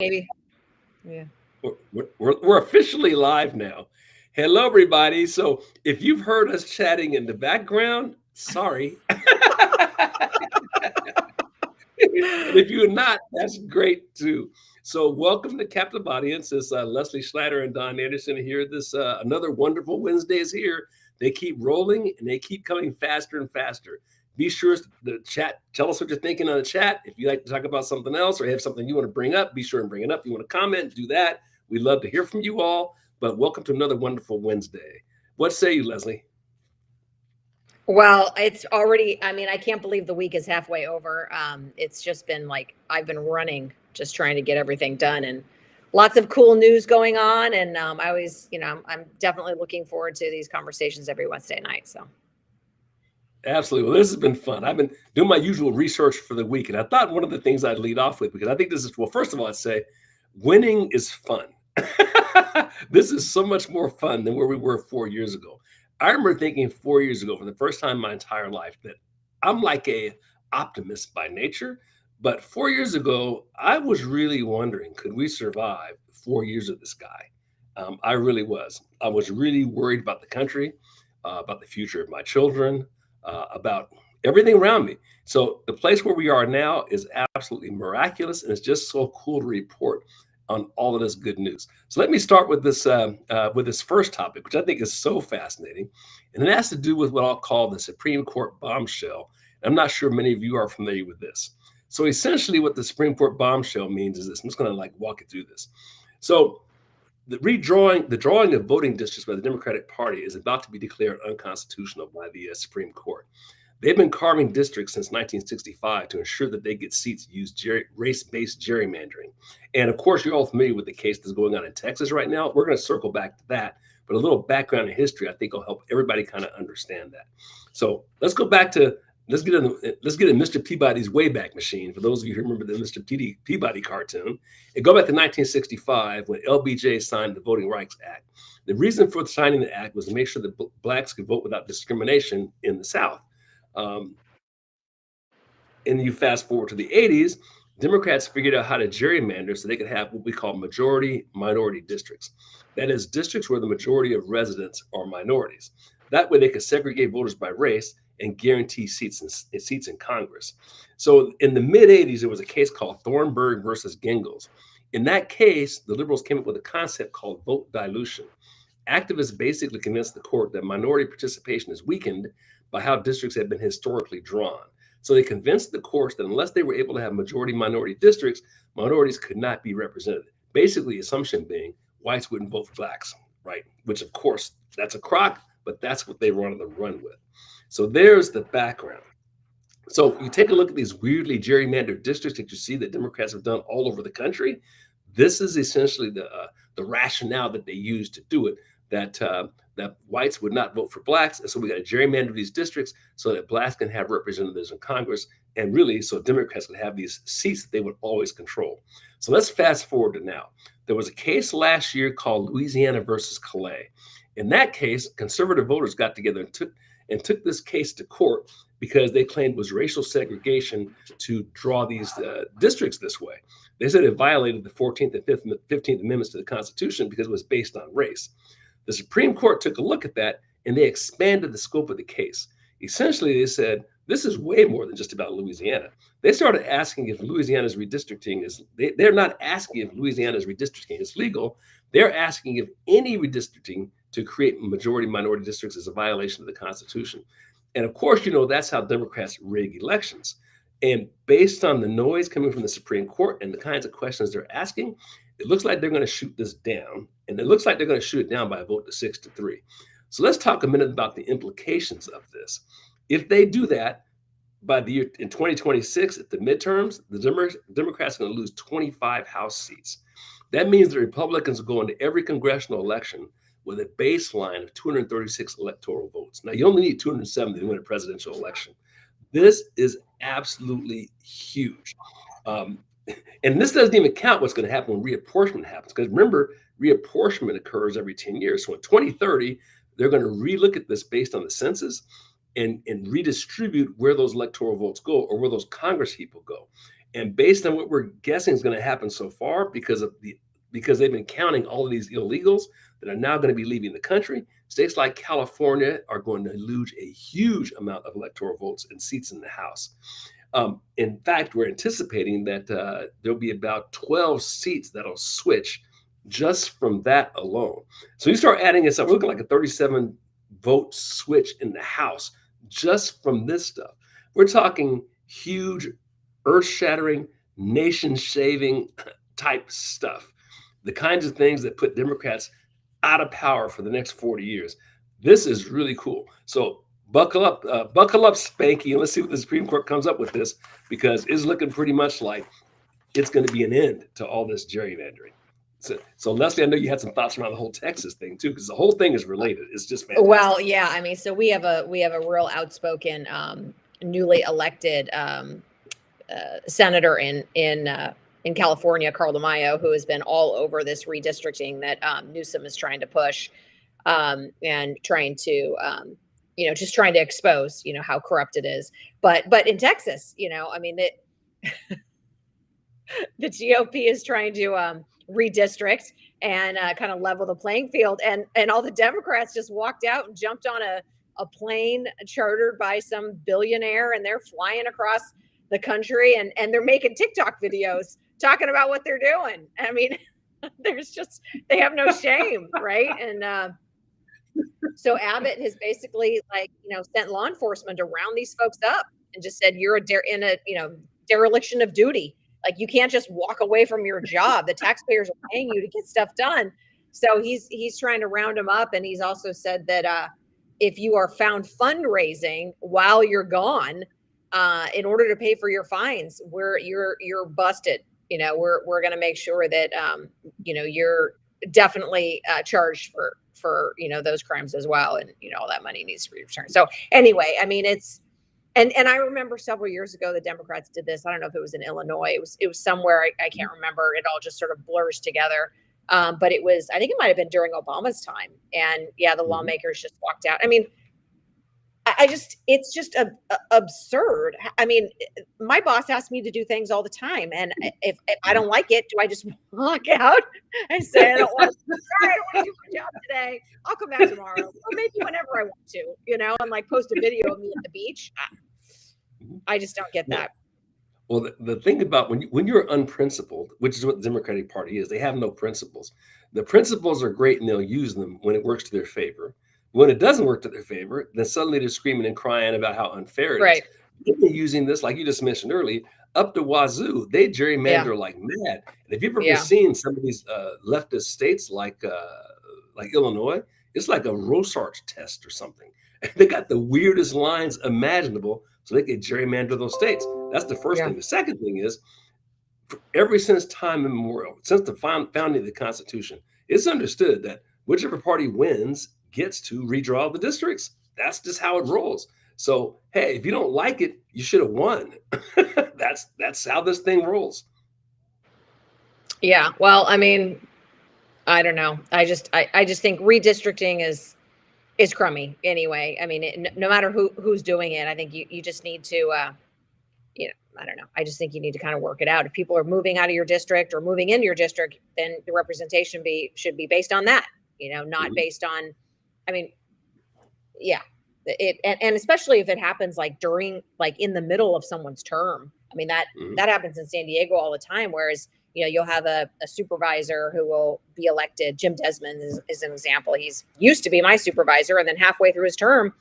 Maybe. Yeah. We're officially live now. Hello, everybody. So, if you've heard us chatting in the background, sorry. And if you're not, that's great too. So, welcome to Captive Audience. It's Leslie Schneider and Don Anderson here. This another wonderful Wednesday is here. They keep rolling and they keep coming faster and faster. Be sure to chat. Tell us what you're thinking on the chat. If you like to talk about something else or have something you want to bring up, be sure and bring it up. If you want to comment, do that. We'd love to hear from you all. But welcome to another wonderful Wednesday. What say you, Leslie? Well, it's already, I can't believe the week is halfway over. It's just been like I've been running, just trying to get everything done and lots of cool news going on. And I always, I'm definitely looking forward to these conversations every Wednesday night. So, Absolutely. Well, this has been fun. I've been doing my usual research for the week, and I thought one of the things I'd lead off with, because I think this is, well, first of all, I'd say winning is fun. This is so much more fun than where we were 4 years ago. I remember thinking 4 years ago, for the first time in my entire life, that I'm like a optimist by nature. But 4 years ago, I was really wondering, could we survive 4 years of this guy? I really was. I was really worried about the country, about the future of my children, about everything around me. So the place where we are now is absolutely miraculous, and it's just so cool to report on all of this good news. So let me start with this first topic, which I think is so fascinating, and it has to do with what I'll call the Supreme Court bombshell. I'm not sure many of you are familiar with this. So essentially, what the Supreme Court bombshell means is this. I'm just going to walk you through this. So the drawing of voting districts by the Democratic Party is about to be declared unconstitutional by the Supreme Court. They've been carving districts since 1965 to ensure that they get seats use race-based gerrymandering. And of course, you're all familiar with the case that's going on in Texas right now. We're going to circle back to that, but a little background and history I think will help everybody kind of understand that. So let's go back to let's get in Mr. Peabody's Wayback Machine. For those of you who remember the Mr. Peabody cartoon, and go back to 1965 when LBJ signed the Voting Rights Act. The reason for signing the act was to make sure that blacks could vote without discrimination in the South. Um, and you fast forward to the 80s, Democrats figured out how to gerrymander so they could have what we call majority minority districts. That is, districts where the majority of residents are minorities. That way, they could segregate voters by race and guarantee seats in Congress. So, in the mid 80s, there was a case called Thornburg versus Gingles. In that case, the liberals came up with a concept called vote dilution. Activists basically convinced the court that minority participation is weakened by how districts have been historically drawn. So they convinced the courts that unless they were able to have majority minority districts, minorities could not be represented. Basically, the assumption being whites wouldn't vote for blacks, right? Which, of course, that's a crock, but that's what they wanted to run with. So there's the background. So you take a look at these weirdly gerrymandered districts that you see that Democrats have done all over the country. This is essentially the rationale that they use to do it. That whites would not vote for blacks, and so we got to gerrymander these districts so that blacks can have representatives in Congress, and really so Democrats can have these seats that they would always control. So let's fast forward to now. There was a case last year called Louisiana versus Calais. In that case, conservative voters got together and took this case to court because they claimed it was racial segregation to draw these districts this way. They said it violated the 14th and 15th Amendments to the Constitution because it was based on race. The Supreme Court took a look at that and they expanded the scope of the case. Essentially, they said this is way more than just about Louisiana. They started asking if Louisiana's redistricting they're not asking if Louisiana's redistricting is legal. They're asking if any redistricting to create majority minority districts is a violation of the Constitution. And of course, that's how Democrats rig elections. And based on the noise coming from the Supreme Court and the kinds of questions they're asking, it looks like they're going to shoot this down. And it looks like they're going to shoot it down by a vote to 6-3. So let's talk a minute about the implications of this. If they do that, by the year in 2026 at the midterms, the Democrats are going to lose 25 House seats. That means the Republicans will go into every congressional election with a baseline of 236 electoral votes. Now, you only need 270 to win a presidential election. This is absolutely huge. Um, and this doesn't even count what's going to happen when reapportionment happens. Because remember, reapportionment occurs every 10 years. So in 2030, they're going to relook at this based on the census and redistribute where those electoral votes go or where those Congress people go. And based on what we're guessing is going to happen so far, because they've been counting all of these illegals that are now going to be leaving the country, states like California are going to lose a huge amount of electoral votes and seats in the House. In fact, we're anticipating that there'll be about 12 seats that'll switch just from that alone. So you start adding this up, we're looking like a 37 vote switch in the House just from this stuff. We're talking huge, earth shattering, nation saving type stuff. The kinds of things that put Democrats out of power for the next 40 years. This is really cool. So buckle up, Spanky, and let's see what the Supreme Court comes up with this, because it's looking pretty much like it's going to be an end to all this gerrymandering. So Leslie, I know you had some thoughts around the whole Texas thing too, because the whole thing is related. It's just fantastic. Well, yeah, I mean, so we have a real outspoken, newly elected senator in California, Carl DeMaio, who has been all over this redistricting that Newsom is trying to push, and trying to just trying to expose how corrupt it is. But in Texas, I mean, the GOP is trying to redistrict and kind of level the playing field, and all the Democrats just walked out and jumped on a plane chartered by some billionaire, and they're flying across the country, and they're making TikTok videos talking about what they're doing. I mean, they have no shame, right? And so Abbott has basically sent law enforcement to round these folks up and just said, you're in a dereliction of duty. Like, you can't just walk away from your job. The taxpayers are paying you to get stuff done. So he's trying to round them up. And he's also said that if you are found fundraising while you're gone, in order to pay for your fines, you're busted. We're going to make sure that you're definitely charged for those crimes as well, and all that money needs to be returned. So anyway, I mean, it's and I remember several years ago the Democrats did this. I don't know if it was in Illinois. It was somewhere, I can't remember. It all just sort of blurs together. But I think it might have been during Obama's time, and yeah, the lawmakers just walked out. I mean, it's just absurd. I mean, my boss asks me to do things all the time, and if I don't like it, do I just walk out and say, I don't want to do my job today. I'll come back tomorrow, or maybe whenever I want to, and like post a video of me at the beach. I just don't get that. Well, the thing about when you're unprincipled, which is what the Democratic Party is, they have no principles. The principles are great, and they'll use them when it works to their favor. When it doesn't work to their favor, then suddenly they're screaming and crying about how unfair it is. They've been using this, like you just mentioned earlier, up to wazoo. They gerrymander like mad. And if you've ever seen some of these leftist states like Illinois, it's like a Rorschach test or something. They got the weirdest lines imaginable, so they can gerrymander those states. That's the first thing. The second thing is, ever since time immemorial, since the founding of the Constitution, it's understood that whichever party wins gets to redraw the districts. That's just how it rolls. So, hey, if you don't like it, you should have won. That's how this thing rolls. Yeah. Well, I mean, I don't know. I just think redistricting is crummy anyway. I mean, no matter who's doing it, I think you just need to, I don't know. I just think you need to kind of work it out. If people are moving out of your district or moving into your district, then the representation should be based on that, not based on, I mean, yeah, and especially if it happens like in the middle of someone's term. I mean, that happens in San Diego all the time. Whereas, you'll have a supervisor who will be elected. Jim Desmond is an example. He's used to be my supervisor, and then halfway through his term,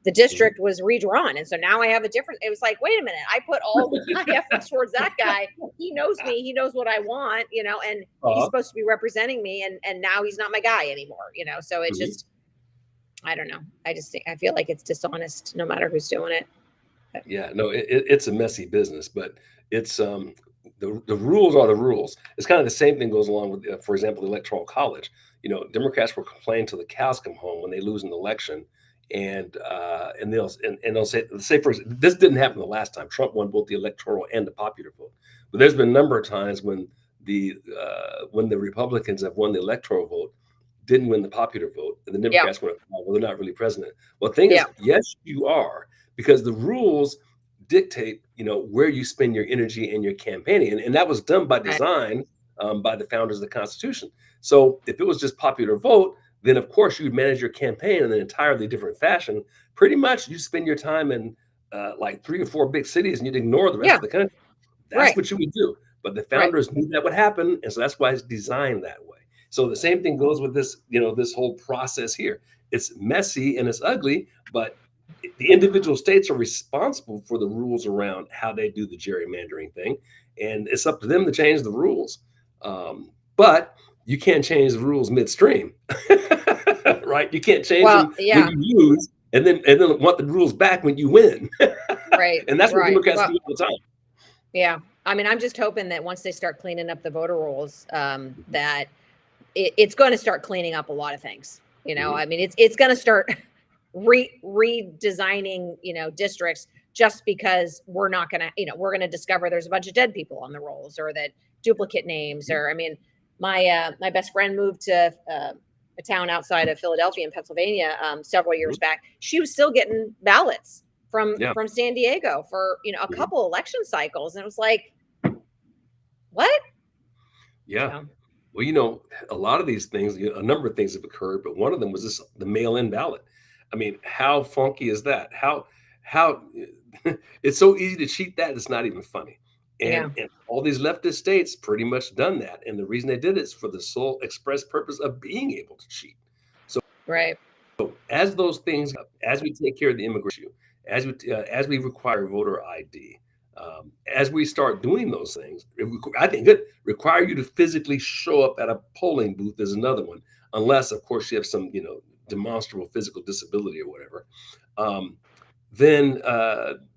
the district was redrawn. And so now I have it was like, wait a minute, I put all my efforts towards that guy. He knows me, he knows what I want, and he's supposed to be representing me. And now he's not my guy anymore, so it's just, I don't know. I feel like it's dishonest no matter who's doing it. Yeah, no, it's a messy business, but it's, the rules are the rules. It's kind of the same thing goes along with, for example, the Electoral College. Democrats will complain till the cows come home when they lose an election. And they'll say for example, this didn't happen the last time. Trump won both the electoral and the popular vote, but there's been a number of times when the Republicans have won the electoral vote, didn't win the popular vote, and the Democrats went, well, they're not really president. Well, the thing is, yes, you are, because the rules dictate, where you spend your energy and your campaigning. And that was done by Right. design, by the founders of the Constitution. So if it was just popular vote, then of course you'd manage your campaign in an entirely different fashion. Pretty much you spend your time in like 3 or 4 big cities and you'd ignore the rest Yeah. of the country. That's Right. what you would do. But the Right. founders knew that would happen, and so that's why it's designed that way. So the same thing goes with this, this whole process here. It's messy and it's ugly, but the individual states are responsible for the rules around how they do the gerrymandering thing, and it's up to them to change the rules. But you can't change the rules midstream, right? You can't change Well, them when yeah. you lose, and then want the rules back when you win, Right. and that's what Right. Democrats Well, do all the time. yeah. I mean, I'm just hoping that once they start cleaning up the voter rolls, that it's going to start cleaning up a lot of things. Mhm. I mean, it's going to start redesigning, districts just because we're not going to, we're going to discover there's a bunch of dead people on the rolls or that duplicate names. Or, I mean, my best friend moved to a town outside of Philadelphia in Pennsylvania several years Mhm. back. She was still getting ballots Yeah. from San Diego for a Mhm. couple election cycles, and it was like, what? Yeah. So Well, a lot of these things, a number of things have occurred, but one of them was the mail-in ballot. I mean, how funky is that? How it's so easy to cheat that it's not even funny. And yeah, and all these leftist states pretty much done that. And the reason they did it is for the sole express purpose of being able to cheat. So right, as those things, as we take care of the immigration issue, as we require voter ID, as we start doing those things, I think it require you to physically show up at a polling booth is another one, unless of course you have some demonstrable physical disability or whatever. Um, then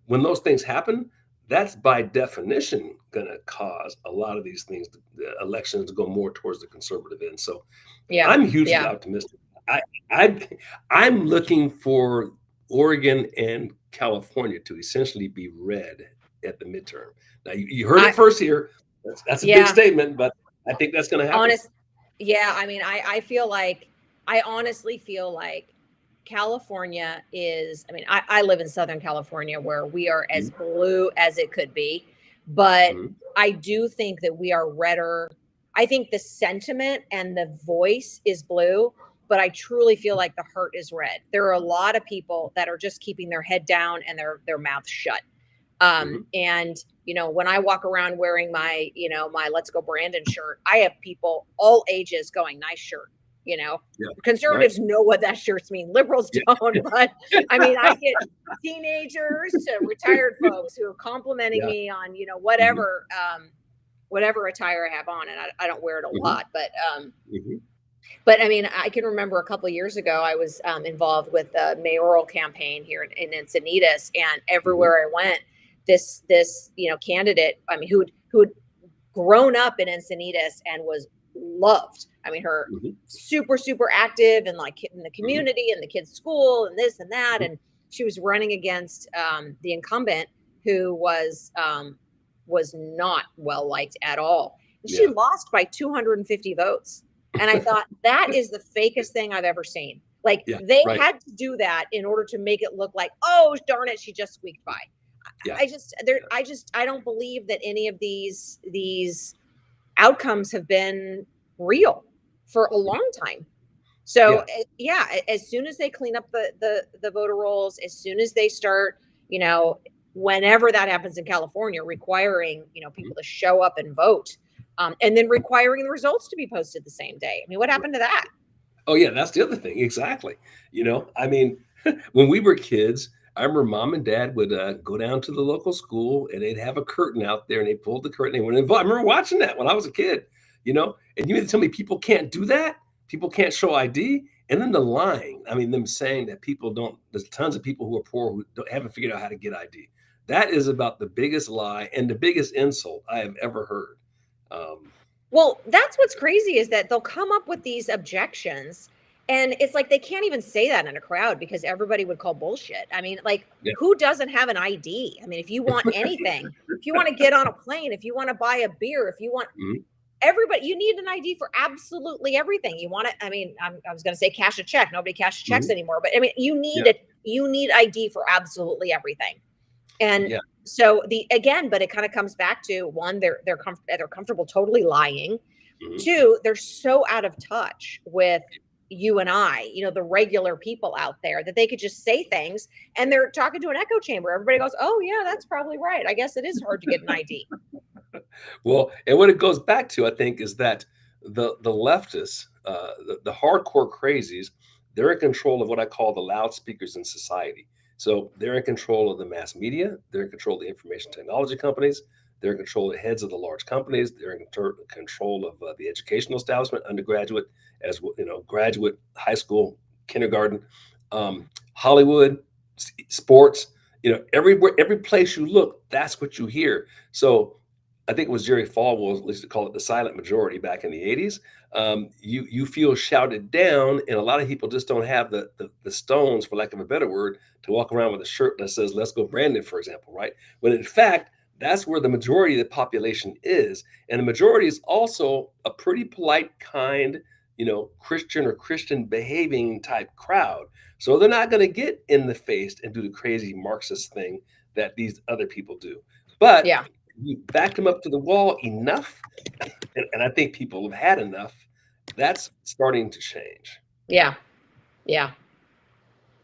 when those things happen, that's by definition going to cause a lot of these things, the elections, to go more towards the conservative end. So yeah, I'm hugely yeah. optimistic. I, I I'm looking for Oregon and California to essentially be red at the midterm. Now you heard I it first here. That's a big Yeah, statement, but I think that's going to happen. honest. Yeah, I mean, I feel like I honestly feel like California is. I mean, I live in Southern California where we are as Mhm, blue as it could be, but mhm, I do think that we are redder. I think the sentiment and the voice is blue, but I truly feel like the heart is red. There are a lot of people that are just keeping their head down and their mouth shut. mhm. And when I walk around wearing my Let's Go Brandon shirt, I have people all ages going, nice shirt. You know, Yeah. Right. conservatives know what that shirts mean. Liberals Yeah. don't, but I mean, I get teenagers to retired folks who are complimenting Yeah. me on, Mhm, whatever attire I have on. And I don't wear it a mhm, lot, mhm, but I mean, I can remember a couple of years ago, I was involved with a mayoral campaign here in Encinitas, and mhm, everywhere I went, this candidate, I mean, who'd grown up in Encinitas and was loved. I mean, her mhm, super active and like in the mhm, community and the kids' school and this and that, mhm. and she was running against the incumbent who was not well liked at all. And she Yeah. lost by 250 votes. And I thought, that is the fakest thing I've ever seen. Like, Yeah. they Right. had to do that in order to make it look like, oh, darn it, she just squeaked by. Yeah. I don't believe that any of these outcomes have been real for a long time. So Yeah. yeah, as soon as they clean up the voter rolls, as soon as they start, you know, whenever that happens in California, requiring Mhm. people to show up and vote, and then requiring the results to be posted the same day. I mean, what Right. happened to that? Oh, yeah, that's the other thing, exactly. I mean, when we were kids, I remember mom and dad would, go down to the local school, and they'd have a curtain out there, and they pulled the curtain, they went and vote. I remember watching that when I was a kid, and you mean to tell me people can't do that? People can't show ID? And then the lying, I mean, them saying that people don't there's tons of people who are poor who haven't figured out how to get ID. That is about the biggest lie and the biggest insult I have ever heard. Um, Well, that's what's crazy is that they'll come up with these objections, and it's like they can't even say that in a crowd because everybody would call bullshit. I mean, like, yeah. who doesn't have an ID? I mean, if you want anything, if you want to get on a plane, if you want to buy a beer, if you want Mhm, everybody, you need an ID for absolutely everything. You want to, I mean, I was going to say cash a check. Nobody cashes checks mhm, anymore, but I mean, yeah, you need ID for absolutely everything. And Yeah. so but it kind of comes back to one, they're comfortable totally lying. Mhm. Two, they're so out of touch with you and I, the regular people out there, that they could just say things and they're talking to an echo chamber. Everybody goes, "Oh yeah, that's probably right. I guess it is hard to get an ID." Well, and what it goes back to, I think, is that the leftists, the hardcore crazies, they're in control of what I call the loudspeakers in society. So they're in control of the mass media. They're in control of the information technology companies. They're in control of the heads of the large companies. They're in control of the educational establishment, undergraduate, graduate, high school, kindergarten, Hollywood, sports. Everywhere, every place you look, that's what you hear. So I think it was Jerry Falwell, at least to call it the silent majority back in the 80s. You feel shouted down, and a lot of people just don't have the stones, for lack of a better word, to walk around with a shirt that says "Let's go Brandon," for example, right? When in fact, that's where the majority of the population is, and the majority is also a pretty polite, kind, Christian or Christian behaving type crowd. So they're not going to get in the face and do the crazy Marxist thing that these other people do. But Yeah. you backed them up to the wall enough, and I think people have had enough. That's starting to change. Yeah. Yeah.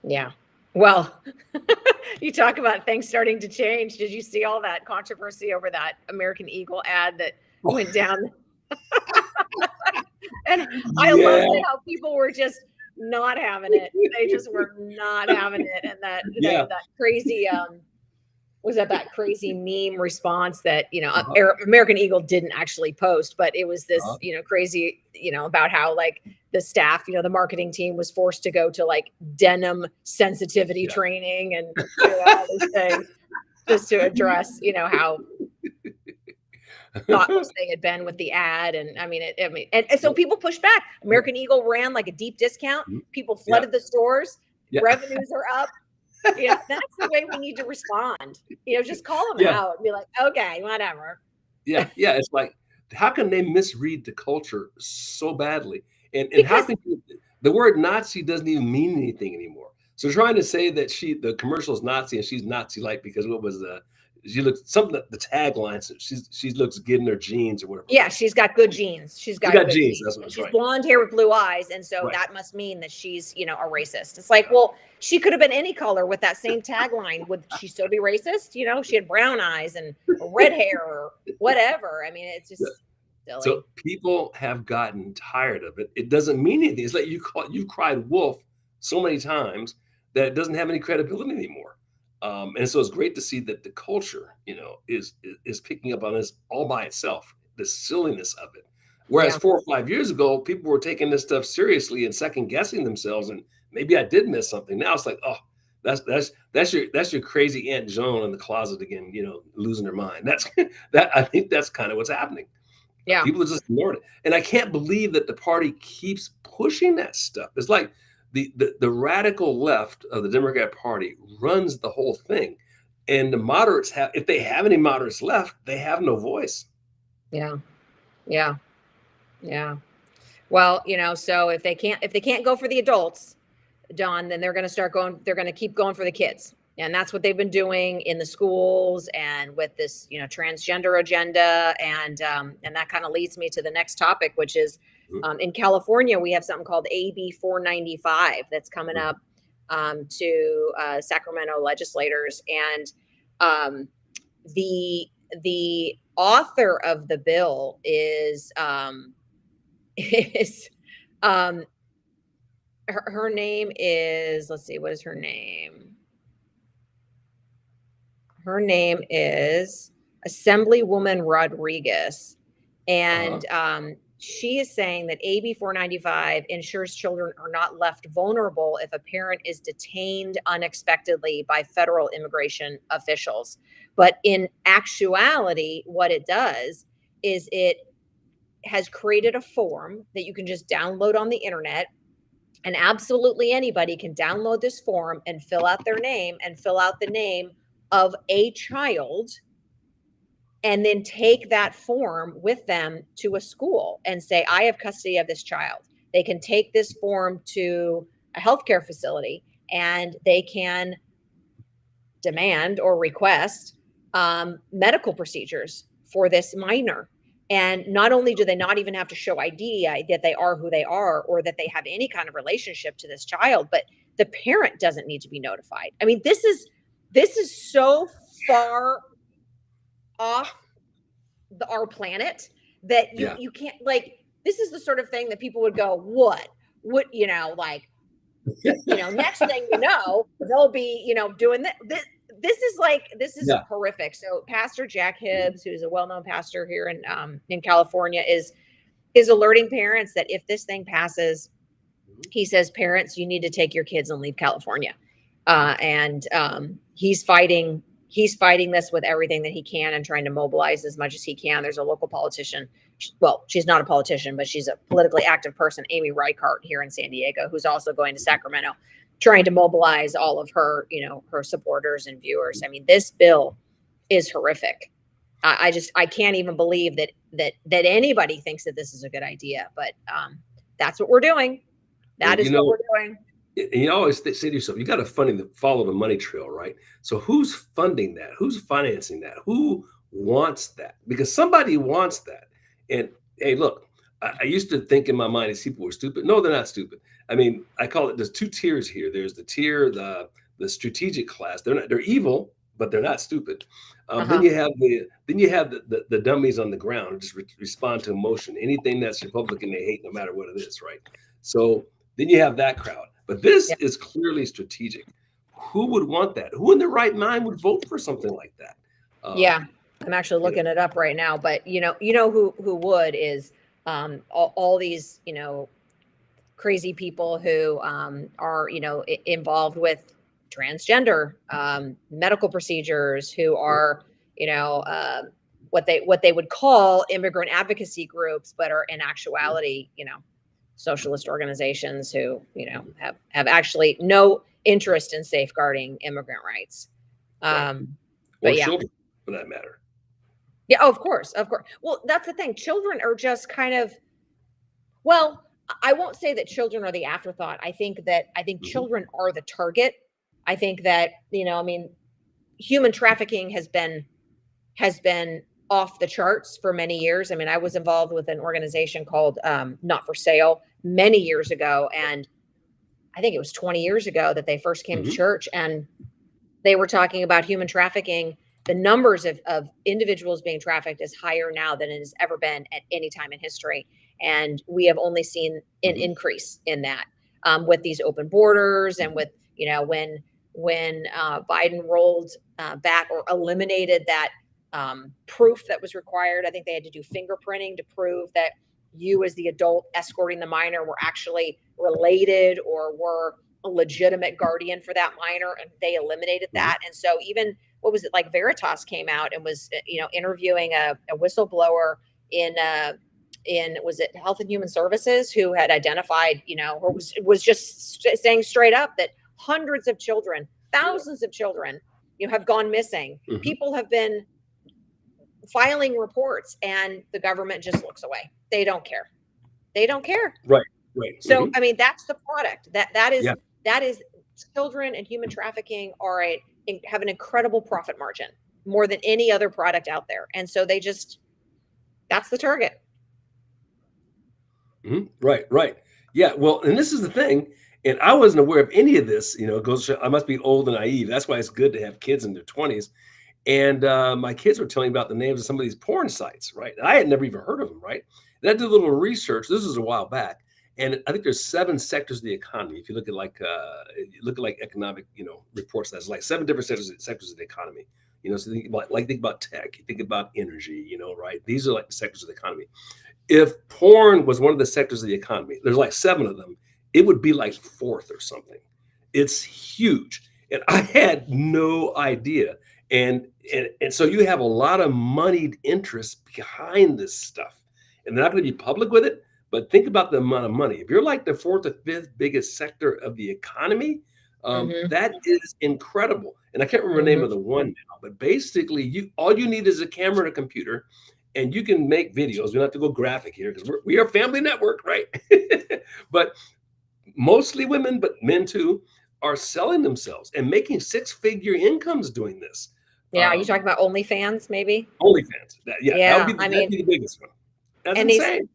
Yeah. Well, you talk about things starting to change. Did you see all that controversy over that American Eagle ad that went down? And I loved Yeah, it how people were just not having it. They just were not having it. And that, yeah, that crazy, was that crazy meme response that, uh-huh, American Eagle didn't actually post, but it was this, uh-huh, crazy, about how like the staff, the marketing team was forced to go to like denim sensitivity yeah. training and, all these things just to address, how thoughtless they had been with the ad. And I mean, and so Well, people pushed back. yeah, American Eagle ran like a deep discount. mhm, People yeah, flooded the stores. yeah, Revenues are up. That's the way we need to respond. Just call them yeah, out and be like, okay, whatever. yeah, yeah. It's like, how can they misread the culture so badly? And how Because can the word Nazi doesn't even mean anything anymore. So trying to say that the commercial is Nazi and she's Nazi like because what was she looks something that the tagline says she looks good in her jeans or whatever it yeah, was. she's got good genes. She's She got got good jeans. genes. That's what And it's she's right. blonde hair with blue eyes. And so Right. that must mean that she's, a racist. It's like, well, she could have been any color with that same tagline. Would she still be racist? She had brown eyes and red hair or whatever. I mean, it's Yeah. just silly. So people have gotten tired of it. It doesn't mean anything. It's like you've cried wolf so many times that it doesn't have any credibility anymore. And so it's great to see that the culture, is picking up on this all by itself, the silliness of it. Whereas Yeah. 4 or 5 years ago, people were taking this stuff seriously and second guessing themselves, and maybe I did miss something. Now it's like, oh, that's your crazy Aunt Joan in the closet again, losing her mind. That's that. I think that's kind of what's happening. Yeah. People just ignored it, and I can't believe that the party keeps pushing that stuff. It's like the radical left of the Democrat Party runs the whole thing, and the moderates have, if they have any moderates left, they have no voice. Yeah. Yeah. Yeah. Well, so if they can't go for the adults, Don, then they're going to keep going for the kids. And that's what they've been doing in the schools and with this, transgender agenda. And that kind of leads me to the next topic, which is Mhm, in California, we have something called AB 495 that's coming mhm, up to Sacramento legislators. And um, the the author of the bill is is um, her name is, let's see, what is her name? Her name is Assemblywoman Rodriguez. uh-huh, And she is saying that AB 495 ensures children are not left vulnerable if a parent is detained unexpectedly by federal immigration officials. But in actuality, what it does is it has created a form that you can just download on the internet, and absolutely anybody can download this form and fill out their name and fill out the name of a child, and then take that form with them to a school and say, I have custody of this child. They can take this form to a healthcare facility and they can demand or request medical procedures for this minor. And not only do they not even have to show ID that they are who they are or that they have any kind of relationship to this child, but the parent doesn't need to be notified. I mean, this is so far off our planet that Yeah. you can't, like, this is the sort of thing that people would go, what, you know, like, you know, next thing you know, they'll be, you know, doing this is Yeah. horrific. So Pastor Jack Hibbs, who's a well-known pastor here in California, is alerting parents that if this thing passes, he says, parents, you need to take your kids and leave California. And he's fighting this with everything that he can and trying to mobilize as much as he can. There's a local politician. Well, she's not a politician, but she's a politically active person, Amy Reichart, here in San Diego, who's also going to Sacramento, trying to mobilize all of her, you know, her supporters and viewers. I mean, this bill is horrific. I can't even believe that anybody thinks that this is a good idea, but that's what we're doing. That is what we're doing. You always say to yourself, you got to follow the money trail, right? So who's funding that? Who's financing that? Who wants that? Because somebody wants that. And hey, look, I used to think in my mind these people were stupid. No, they're not stupid. I mean, I call it, there's two tiers here. There's the tier, the strategic class. They're evil, but they're not stupid. Then you have the dummies on the ground who just respond to emotion. Anything that's Republican, they hate no matter what it is, right? So then you have that crowd. But this is clearly strategic. Who would want that? Who in their right mind would vote for something like that? Yeah, I'm actually looking it up right now. But you know who would is all these, you know, crazy people who are, you know, involved with transgender medical procedures, who are, you know, what they would call immigrant advocacy groups, but are in actuality, you know, socialist organizations who, you know, have actually no interest in safeguarding immigrant rights. Or But yeah, children, for that matter. yeah, of course. Well, that's the thing. Children are just kind of, well, I won't say that children are the afterthought. I think children are the target. I think that, you know, I mean, human trafficking has been off the charts for many years. I mean, I was involved with an organization called Not for Sale many years ago, and I think it was 20 years ago that they first came to church, and they were talking about human trafficking. The numbers of individuals being trafficked is higher now than it has ever been at any time in history. And we have only seen an increase in that with these open borders, and with, you know, when Biden rolled back or eliminated that proof that was required. I think they had to do fingerprinting to prove that you, as the adult escorting the minor, were actually related or were a legitimate guardian for that minor, and they eliminated that. And so even, what was it, like Veritas came out and was, you know, interviewing a whistleblower in was it Health and Human Services, who had identified, you know, or was just saying straight up that hundreds of children, thousands of children, you know, have gone missing. People have been filing reports, and the government just looks away. They don't care. Right. So I mean, that's the product. That is children and human trafficking have an incredible profit margin, more than any other product out there. And so that's the target. Right. Yeah. Well, and this is the thing. And I wasn't aware of any of this, you know, I must be old and naive. That's why it's good to have kids in their 20s. And my kids were telling me about the names of some of these porn sites, right? And I had never even heard of them, right? And I did a little research. This was a while back. And I think there's 7 sectors of the economy. If you look at like economic, you know, reports, that's like 7 different sectors of the economy. You know, so think about tech, you think about energy, you know, right? These are like the sectors of the economy. If porn was one of the sectors of the economy, there's like 7 of them, it would be like 4th or something. It's huge. And I had no idea. And so you have a lot of moneyed interest behind this stuff. And they're not going to be public with it. But think about the amount of money. If you're like the 4th or 5th biggest sector of the economy, that is incredible. And I can't remember the name of the one now, but basically all you need is a camera and a computer, and you can make videos. We don't have to go graphic here because we are a family network, right? But mostly women, but men too. are selling themselves and making six-figure incomes doing this. Yeah, are you talking about OnlyFans maybe? OnlyFans. Yeah, that would Yeah, be I that'd mean, be the biggest one. That's and these insane.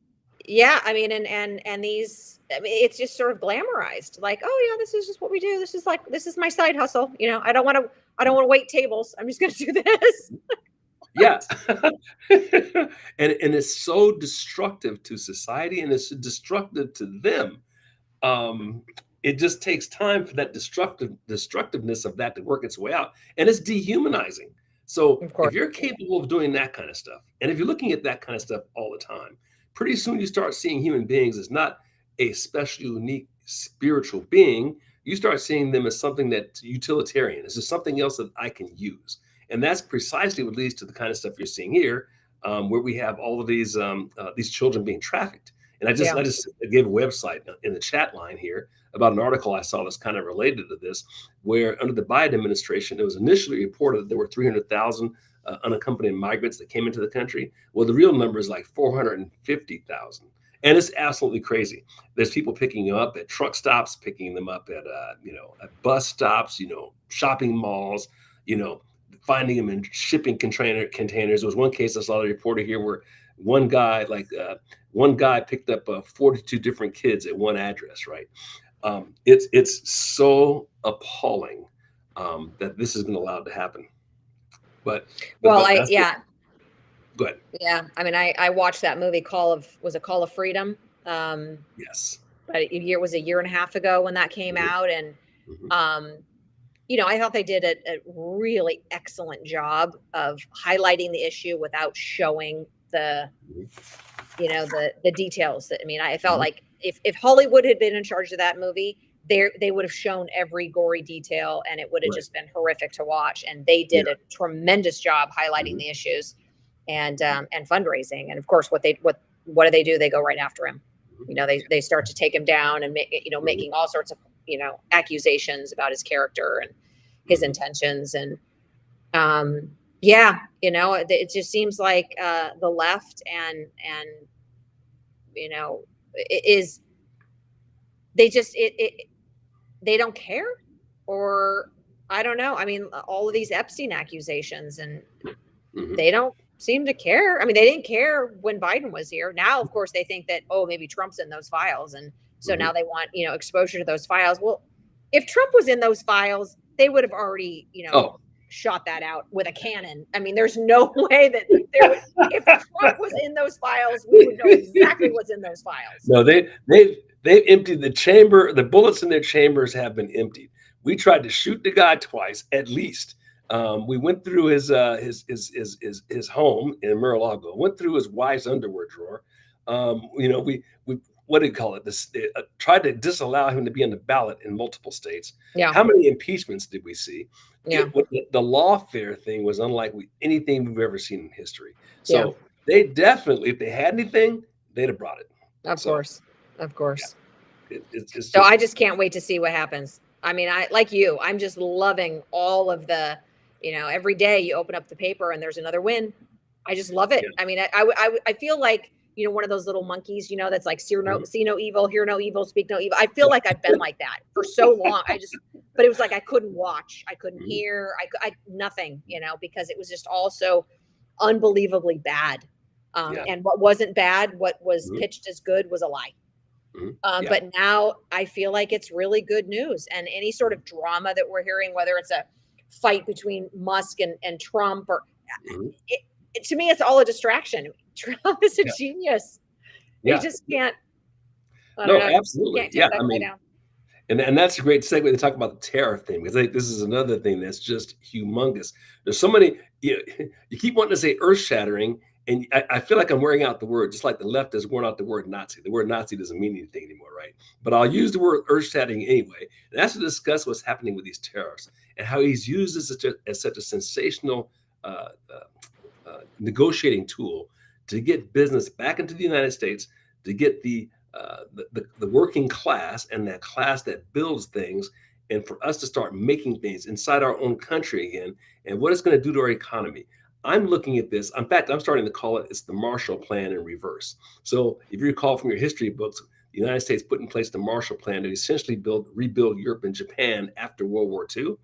yeah, I mean, and these, I mean, it's just sort of glamorized. Like, oh yeah, this is just what we do. This is like this is my side hustle. I don't want to wait tables. I'm just going to do this. Yeah. And it's so destructive to society and it's destructive to them. Um, it just takes time for that destructiveness of that to work its way out, and it's dehumanizing. So Of course. if you're capable of doing that kind of stuff, and if you're looking at that kind of stuff all the time, pretty soon you start seeing human beings as not a special, unique spiritual being. You start seeing them as something that's utilitarian. It's just something else that I can use, and that's precisely what leads to the kind of stuff you're seeing here, where we have all of these children being trafficked. And Yeah. I just gave a website in the chat line here about an article I saw that's kind of related to this, where under the Biden administration, it was initially reported that there were 300,000 unaccompanied migrants that came into the country. Well, the real number is like 450,000. And it's absolutely crazy. There's people picking them up at truck stops, picking them up at at bus stops, shopping malls, you know, finding them in shipping containers. There was one case I saw the reporter here where one guy one guy picked up 42 different kids at one address, right? It's so appalling that this has been allowed to happen. But Well, that's go ahead. yeah. I mean, I watched that movie was it Call of Freedom? Um, Yes. but it was a year and a half ago when that came Mhm, out, and mhm, um, I thought they did a really excellent job of highlighting the issue without showing mhm, the details. I mean, I felt mhm. like if Hollywood had been in charge of that movie, they would have shown every gory detail, and it would have Right. just been horrific to watch. And they Yeah. did a tremendous job highlighting Mhm, the issues and fundraising. And of course, what do they do? They go right after him. mhm, They start to take him down and mhm, making all sorts of accusations about his character and his mhm. intentions. And yeah, it just seems like the left and is they just they don't care, or I don't know. I mean, all of these Epstein accusations, and Mhm. they don't seem to care. I mean, they didn't care when Biden was here. Now, of course, they think that, oh, maybe Trump's in those files, and so now Mhm. they want exposure to those files. Well, if Trump was in those files, they would have already Oh. shot that out with a cannon. I mean, there's no way that there would. If Trump was in those files, we would know exactly what's in those files. No, they've emptied the chamber. The bullets in their chambers have been emptied. We tried to shoot the guy twice, at least. We went through his home in Mar-a-Lago. Went through his wife's underwear drawer. We what do you call it? This tried to disallow him to be on the ballot in multiple states. Yeah, How many impeachments did we see? yeah, The lawfare thing was unlike anything we've ever seen in history. yeah. So they definitely, if they had anything, they'd have brought it. Of So course, of yeah, course. it's So just I just can't wait to see what happens. I mean, I like you. I'm just loving all of every day you open up the paper and there's another win. I just love it. yeah. I mean, I feel like one of those little monkeys, that's like Mhm, see no evil, hear no evil, speak no evil. I feel like I've been like that for so long. But it was like I couldn't watch, I couldn't mhm, hear, nothing, because it was just all so unbelievably bad. yeah, And what wasn't bad, what was mhm, pitched as good, was a lie. mhm, yeah, But now I feel like it's really good news. And any sort mhm, of drama that we're hearing, whether it's a fight between Musk and Trump, or mhm, to me, it's all a distraction. Trump is a yeah, genius. He yeah. just can't, I don't No, know, absolutely. can't Yeah, that I guy mean, down. and that's a great segue to talk about the tariff thing because I think this is another thing that's just humongous. There's so many. You keep wanting to say earth shattering, and I feel like I'm wearing out the word, just like the left has worn out the word Nazi. The word Nazi doesn't mean anything anymore, right? But I'll use the word earth shattering anyway. And that's to discuss what's happening with these tariffs and how he's used this as such a sensational uh, negotiating tool to get business back into the United States, to get the working class and that class that builds things, and for us to start making things inside our own country again, and what it's going to do to our economy. I'm looking at this. In fact, I'm starting to call it's the Marshall Plan in reverse. So if you recall from your history books, the United States put in place the Marshall Plan to essentially rebuild Europe and Japan after World War II.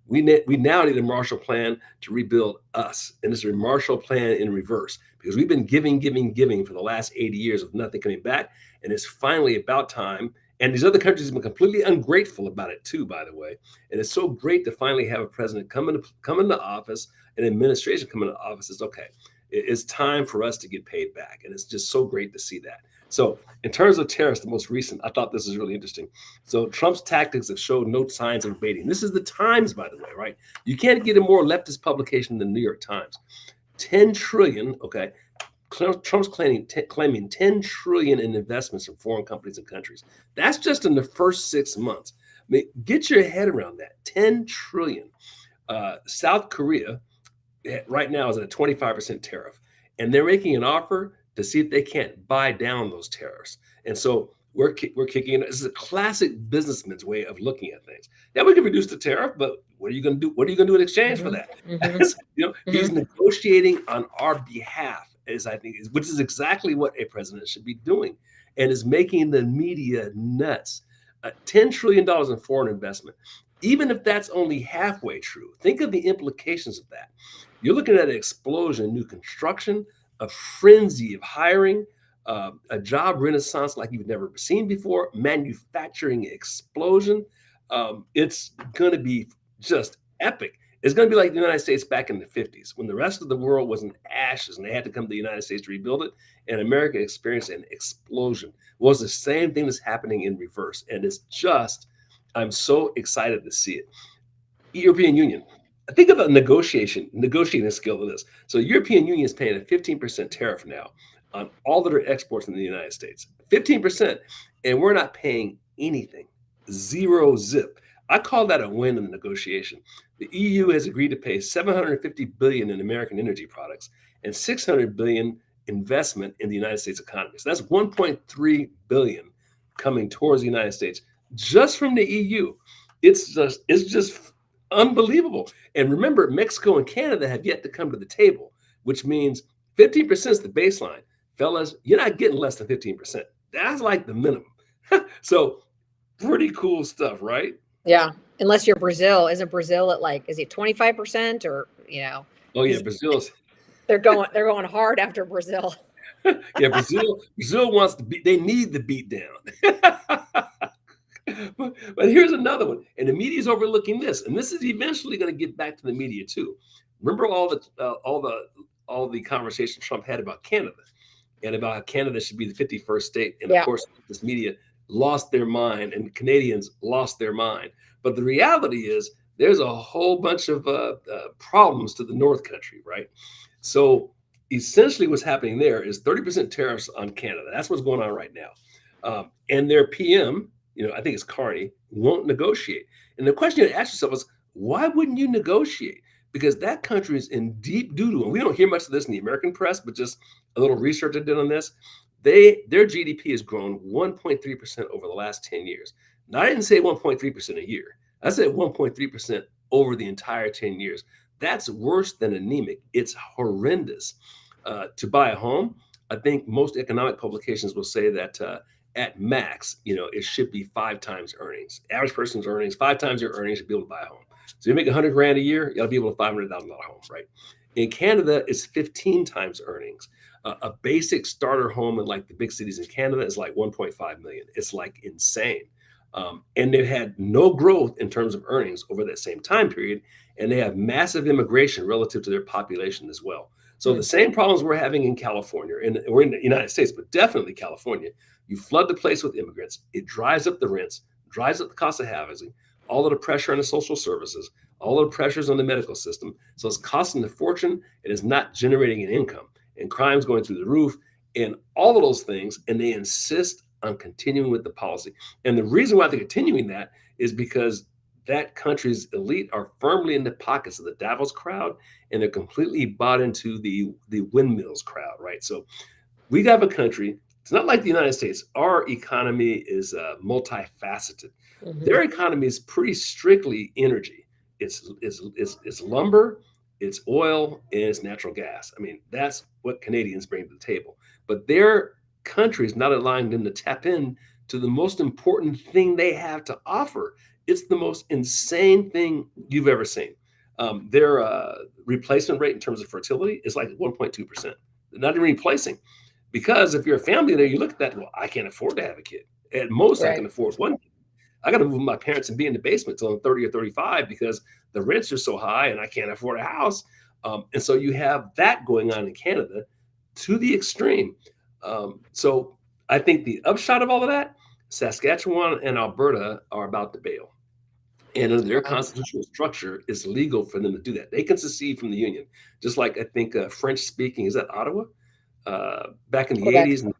We now need a Marshall Plan to rebuild us, and it's a Marshall Plan in reverse because we've been giving for the last 80 years with nothing coming back, and it's finally about time. And these other countries have been completely ungrateful about it too, by the way. And it's so great to finally have a president come into office, an administration come into office. It's okay. It's time for us to get paid back, and it's just so great to see that. So, in terms of tariffs, the most recent, I thought this is really interesting. So, Trump's tactics have showed no signs of abating. This is the Times, by the way, right? You can't get a more leftist publication than the New York Times. 10 trillion, okay. Trump's claiming 10 trillion in investments from foreign companies and countries. That's just in the first 6 months. I mean, get your head around that. 10 trillion. South Korea right now is at a 25% tariff, and they're making an offer to see if they can't buy down those tariffs. And so we're kicking in. This is a classic businessman's way of looking at things. Yeah, we can reduce the tariff, but what are you going to do? What are you going to do in exchange for that? He's negotiating on our behalf, which is exactly what a president should be doing, and is making the media nuts. $10 trillion in foreign investment. Even if that's only halfway true, think of the implications of that. You're looking at an explosion in new construction, a frenzy of hiring, a job renaissance like you've never seen before, manufacturing explosion. It's going to be just epic. It's going to be like the United States back in the 50s when the rest of the world was in ashes and they had to come to the United States to rebuild it. And America experienced an explosion. Well, it's the same thing that's happening in reverse. And it's just, I'm so excited to see it. European Union. Think about negotiating skill of this. So European Union is paying a 15% tariff now on all of their exports in the United States. 15%. And we're not paying anything. Zero zip. I call that a win in the negotiation. The EU has agreed to pay 750 billion in American energy products and 600 billion investment in the United States economy. So that's 1.3 billion coming towards the United States just from the EU. It's just unbelievable. And remember, Mexico and Canada have yet to come to the table, which means 15% is the baseline. Fellas, you're not getting less than 15%. That's like the minimum. So pretty cool stuff, right? Yeah. Unless you're Brazil. Isn't Brazil at is it 25% or, Oh yeah, Brazil's they're going hard after Brazil. Yeah, Brazil wants to beat, they need the beat down. But here's another one, and the media is overlooking this, and this is eventually going to get back to the media too. Remember all the conversation Trump had about Canada, and about how Canada should be the 51st state, and of course, this media lost their mind, and Canadians lost their mind. But the reality is, there's a whole bunch of problems to the North Country, right? So essentially, what's happening there is 30% tariffs on Canada. That's what's going on right now, and their PM. I think it's Carney, won't negotiate. And the question you ask yourself is, why wouldn't you negotiate? Because that country is in deep doo-doo. And we don't hear much of this in the American press, but just a little research I did on this. Their GDP has grown 1.3% over the last 10 years. Now, I didn't say 1.3% a year. I said 1.3% over the entire 10 years. That's worse than anemic. It's horrendous. To buy a home, I think most economic publications will say that at max, it should be 5 times earnings. Average person's earnings, 5 times your earnings to be able to buy a home. So you make $100,000 a year, you got to be able to $500,000 home, right? In Canada, it's 15 times earnings. A basic starter home in like the big cities in Canada is like 1.5 million. It's like insane. And they've had no growth in terms of earnings over that same time period. And they have massive immigration relative to their population as well. So the same problems we're having in California, and we're in the United States, but definitely California, you flood the place with immigrants, it drives up the rents, drives up the cost of housing, all of the pressure on the social services, all of the pressures on the medical system. So it's costing a fortune. It is not generating an income, and crime's going through the roof, and all of those things. And they insist on continuing with the policy. And the reason why they're continuing that is because that country's elite are firmly in the pockets of the Davos crowd, and they're completely bought into the windmills crowd, right? So we have a country. It's not like the United States. Our economy is multifaceted. Mm-hmm. Their economy is pretty strictly energy. It's lumber, it's oil, and it's natural gas. I mean, that's what Canadians bring to the table. But their countries not allowing them to tap in to the most important thing they have to offer. It's the most insane thing you've ever seen. Their replacement rate in terms of fertility is like 1.2%. They're not even replacing. Because if you're a family there, you look at that, well, I can't afford to have a kid. At most, I Right. can afford one. I got to move with my parents and be in the basement till I'm 30 or 35 because the rents are so high and I can't afford a house. And so you have that going on in Canada to the extreme. So I think the upshot of all of that, Saskatchewan and Alberta are about to bail. And under their Wow. constitutional structure, it's legal for them to do that. They can secede from the union, just like I think French speaking is that Ottawa back in the Quebec. 80s and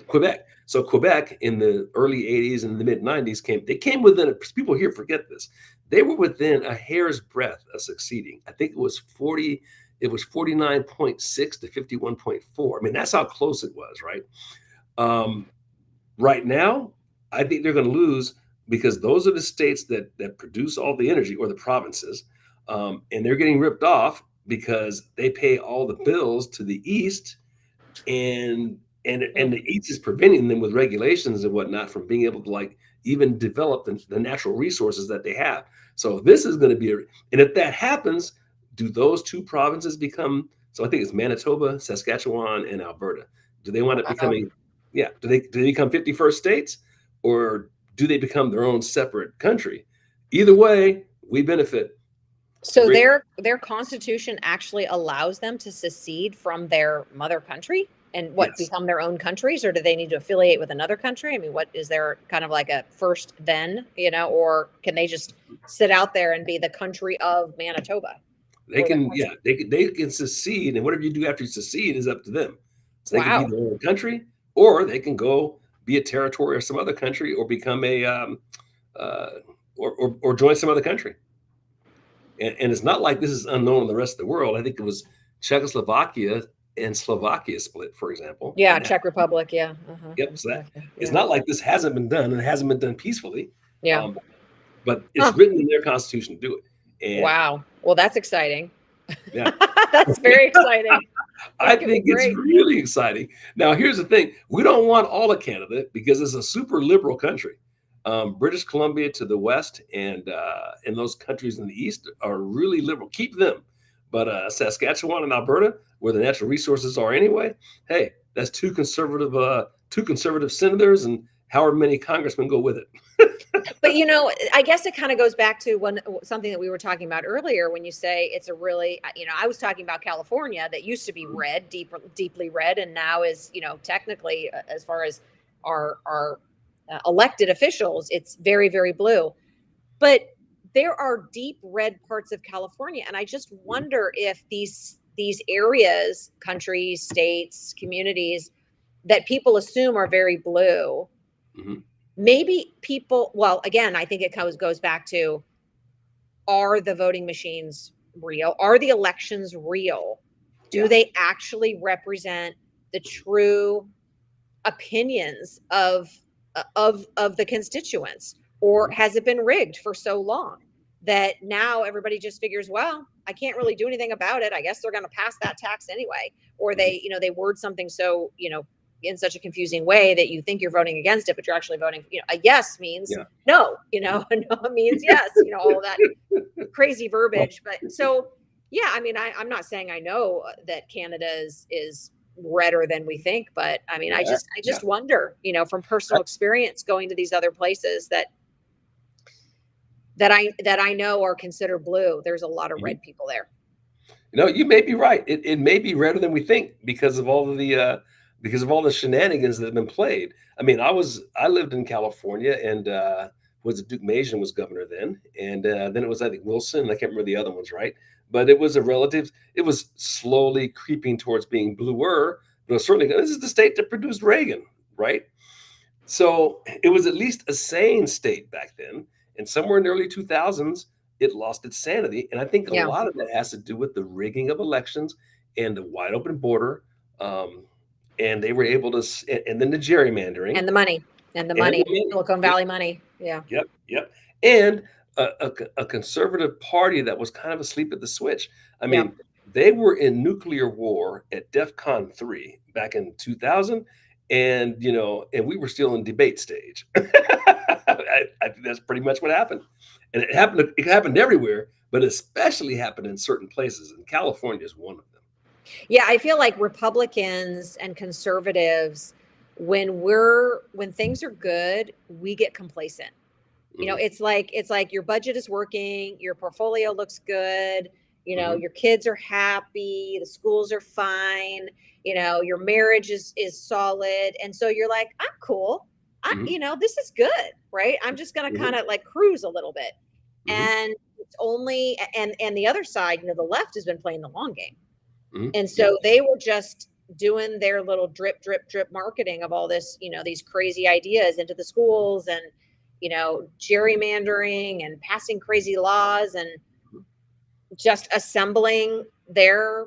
Quebec. So Quebec in the early 80s and the mid 90s came within people here forget this. They were within a hair's breadth of succeeding. I think it was 49.6 to 51.4. I mean, that's how close it was, right? Um, right now, I think they're going to lose because those are the states that produce all the energy, or the provinces, and they're getting ripped off because they pay all the bills to the east, and the east is preventing them with regulations and whatnot from being able to like even develop the natural resources that they have. So this is going to be and if that happens, do those two provinces become, so I think it's Manitoba, Saskatchewan, and Alberta, do they wind up Wow. becoming, yeah, do they become 51st states, or do they become their own separate country? Either way, we benefit So greatly. their constitution actually allows them to secede from their mother country and what Yes. become their own countries, or do they need to affiliate with another country? I mean, what is there kind of like a first then, or can they just sit out there and be the country of Manitoba They or the can, country? yeah, they can secede, and whatever you do after you secede is up to them. So they can be Wow. their own country, or they can go be a territory of some other country, or become a uh, or join some other country. And it's not like this is unknown in the rest of the world. I think it was Czechoslovakia and Slovakia split, for example, Yeah, and that, Czech Republic. Yeah. Uh-huh. yep. And So that Slovakia. it's Yeah. not like this hasn't been done, and it hasn't been done peacefully. Yeah. Um, but it's Huh. written in their constitution to do it. And Wow. Well, that's exciting. yeah, That's very exciting. I That could be think it's great. really exciting. Now, here's the thing: we don't want all of Canada because it's a super liberal country. British Columbia to the west and those countries in the east are really liberal. Keep them, but Saskatchewan and Alberta, where the natural resources are anyway, hey, that's two conservative senators and however many congressmen go with it. But I guess it kind of goes back to something that we were talking about earlier when you say it's a really, I was talking about California that used to be red, deeply red, and now is, technically, as far as our elected officials, it's very, very blue. But there are deep red parts of California, and I just wonder if these areas, countries, states, communities that people assume are very blue, Mhm. maybe people, well, again, I think it goes back to, are the voting machines real? Are the elections real? Do Yeah. they actually represent the true opinions of the constituents, or Mhm. has it been rigged for so long that now everybody just figures, well, I can't really do anything about it, I guess they're going to pass that tax anyway, or Mhm. they word something so, in such a confusing way that you think you're voting against it, but you're actually voting, a yes means Yeah. no, a no means yes, all that crazy Well, verbiage. But so, yeah, I mean, I'm not saying I know that Canada is redder than we think, but I mean, I yeah. just I Yeah. just wonder, from personal experience going to these other places that I know are considered blue. There's a lot of Mhm. red people there. You may be right. It may be redder than we think because of all the shenanigans that have been played. I mean, I lived in California, and was it Duke Mason was governor then, and then it was, I think, Wilson. I can't remember the other ones, right? But it was a relative. It was slowly creeping towards being bluer, but it was certainly, this is the state that produced Reagan, right? So it was at least a sane state back then. And somewhere in the early 2000s, it lost its sanity. And I think a Yeah, lot of that has to do with the rigging of elections and the wide open border. Um, and they were able to, and then the gerrymandering and the money, and the and money, the money. Silicon Yep, Valley money. Yeah, yep, yep. And a conservative party that was kind of asleep at the switch. I yeah, mean, they were in nuclear war at DEF CON 3 back in 2000, and and we were still in debate stage. I think that's pretty much what happened, and it happened. It happened everywhere, but especially happened in certain places, and California is one of them. Yeah, I feel like Republicans and conservatives, when things are good, we get complacent. Hmm. It's like your budget is working, your portfolio looks good, Hmm. your kids are happy, the schools are fine, your marriage is solid, and so you're like, I'm cool. Hmm. This is good, right? I'm just gonna Hmm. kind of like cruise a little bit, Hmm. and it's only and the other side, the left has been playing the long game, Hmm. and Yep. so they were just doing their little drip, drip, drip marketing of all this, these crazy ideas into the schools and, gerrymandering and passing crazy laws and just assembling their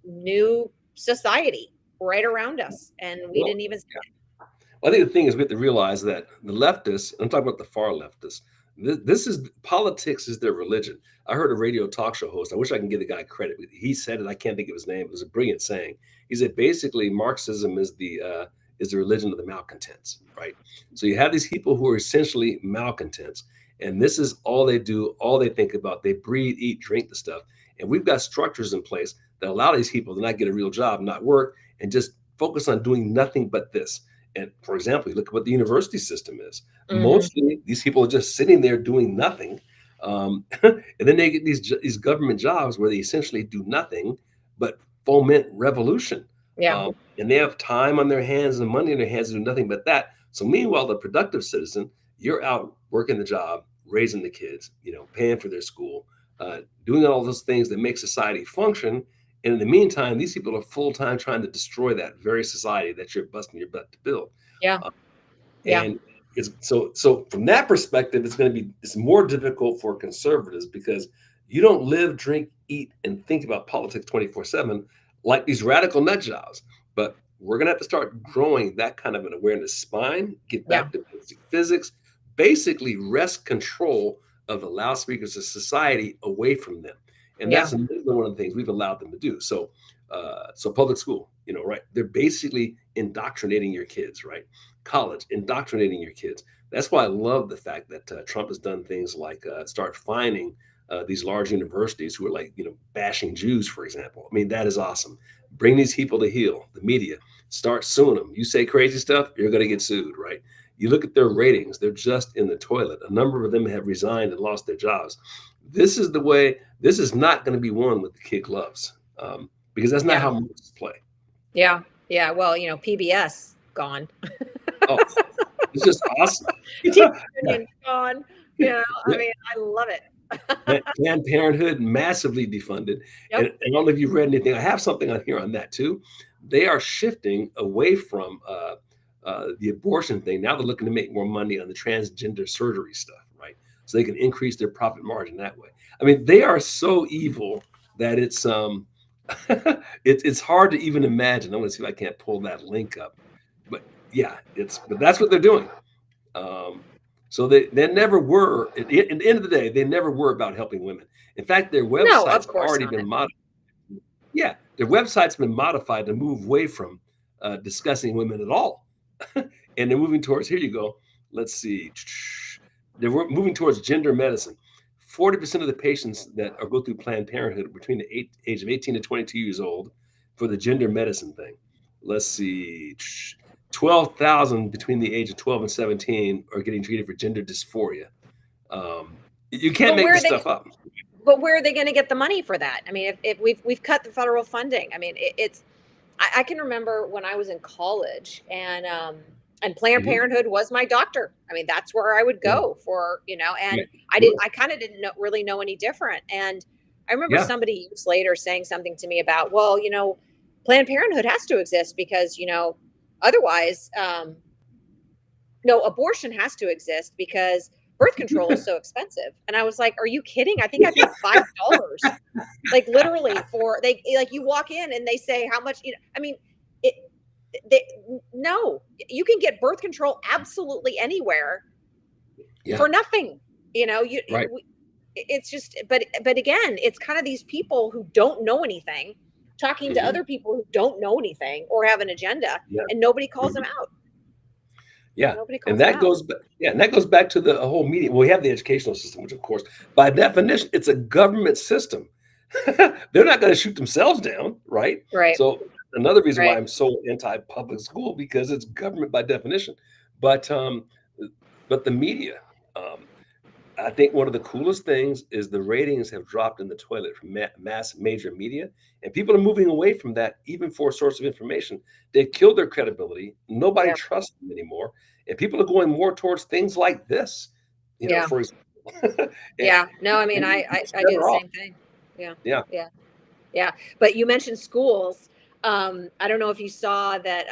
new society right around us. And we Well, didn't even see it. I think the thing is we have to realize that the leftists, I'm talking about the far leftists, this is politics is their religion. I heard a radio talk show host. I wish I can give the guy credit. He said it. I can't think of his name. It was a brilliant saying. He said basically Marxism is the religion of the malcontents, right? So you have these people who are essentially malcontents, and this is all they do, all they think about. They breathe, eat, drink the stuff, and we've got structures in place that allow these people to not get a real job, not work, and just focus on doing nothing but this. And for example, you look at what the university system is. Hmm. Mostly, these people are just sitting there doing nothing, and then they get these government jobs where they essentially do nothing but foment revolution. Yeah. And they have time on their hands and money on their hands to do nothing but that. So meanwhile, the productive citizen, you're out working the job, raising the kids, paying for their school, doing all those things that make society function. And in the meantime, these people are full time trying to destroy that very society that you're busting your butt to build. Yeah. Uh, Yeah. and it's so from that perspective, it's more difficult for conservatives because you don't live, drink, eat, and think about politics 24/7 like these radical nut jobs. But we're gonna have to start growing that kind of an awareness spine, get Yeah. back to basic physics, basically wrest control of the loudspeakers of society away from them. And Yeah. that's another one of the things we've allowed them to do. So public school, right? They're basically indoctrinating your kids, right? College, indoctrinating your kids. That's why I love the fact that Trump has done things like start fining these large universities who are like, bashing Jews, for example. I mean, that is awesome. Bring these people to heel, the media, start suing them. You say crazy stuff, you're going to get sued, right? You look at their ratings, they're just in the toilet. A number of them have resigned and lost their jobs. This is the way, this is not going to be won with the kid gloves because that's not Yeah. how Marxists play. Yeah. Yeah. Well, PBS gone. Oh, it's just awesome. TV Yeah. opinion gone. I Yeah. mean, I love it. Planned Parenthood massively defunded, and Yep. I don't know if you've read anything. I have something on here on that too. They are shifting away from the abortion thing. Now they're looking to make more money on the transgender surgery stuff, right? So they can increase their profit margin that way. I mean, they are so evil that it's hard to even imagine. I'm going to see if I can't pull that link up, but yeah, but that's what they're doing. Um, so they never were, at the end of the day, they never were about helping women. In fact, their No, website's of course already not. been modified. Yeah, their website's been modified to move away from discussing women at all. And they're moving towards, here you go. Let's see. They're moving towards gender medicine. 40% of the patients that are go through Planned Parenthood are between the age of 18 to 22 years old for the gender medicine thing. Let's see. 12,000 between the age of 12 and 17 are getting treated for gender dysphoria. You can't But make where are this they? stuff up. But where are they going to get the money for that? I mean, if we've cut the federal funding. I mean, it's. I can remember when I was in college, and Planned Mhm. Parenthood was my doctor. I mean, that's where I would Yeah, go for, yeah, and sure. I kind of didn't really know any different. And I remember Yeah, somebody years later saying something to me about, well, Planned Parenthood has to exist because, otherwise, no, abortion has to exist because birth control is so expensive. And I was like, are you kidding? I think I paid $5, like literally for like you walk in and they say how much, I mean, it, they, no, you can get birth control absolutely anywhere yeah, for nothing. right. It's just, but again, it's kind of these people who don't know anything, talking to Mhm. other people who don't know anything or have an agenda, Yeah. and nobody calls them Mhm. out. Yeah, Nobody and calls them out. that goes back to the whole media. Well, we have the educational system, which of course, by definition, it's a government system. They're not gonna shoot themselves down, right? Right. So, another reason why Right. I'm so anti-public school because it's government by definition. But, but the media, um, I think one of the coolest things is the ratings have dropped in the toilet from mass major media, and people are moving away from that even for a source of information. They've killed their credibility. Nobody Yeah. trusts them anymore, and people are going more towards things like this. Yeah. For example, and, Yeah. No, I mean, and I it's I do the better off. same thing. Yeah. Yeah. Yeah. Yeah. But you mentioned schools. I don't know if you saw that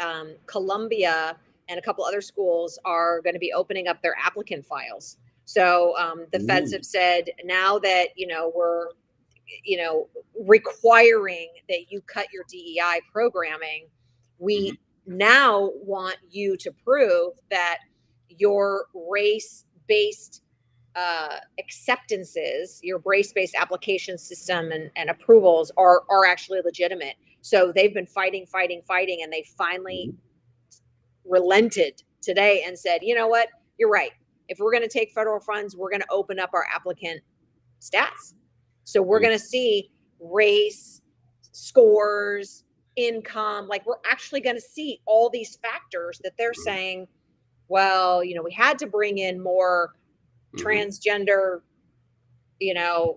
Columbia and a couple other schools are going to be opening up their applicant files. So the feds Ooh. have said now that, we're, requiring that you cut your DEI programming, we Mhm. now want you to prove that your race based acceptances, your race-based application system and approvals are actually legitimate. So they've been fighting, fighting, fighting, and they finally Mhm. relented today and said, you know what, you're right. If we're going to take federal funds, we're going to open up our applicant stats. So we're Mm. going to see race, scores, income. Like we're actually going to see all these factors that they're Mhm. saying, well, we had to bring in more Mhm. transgender, you know,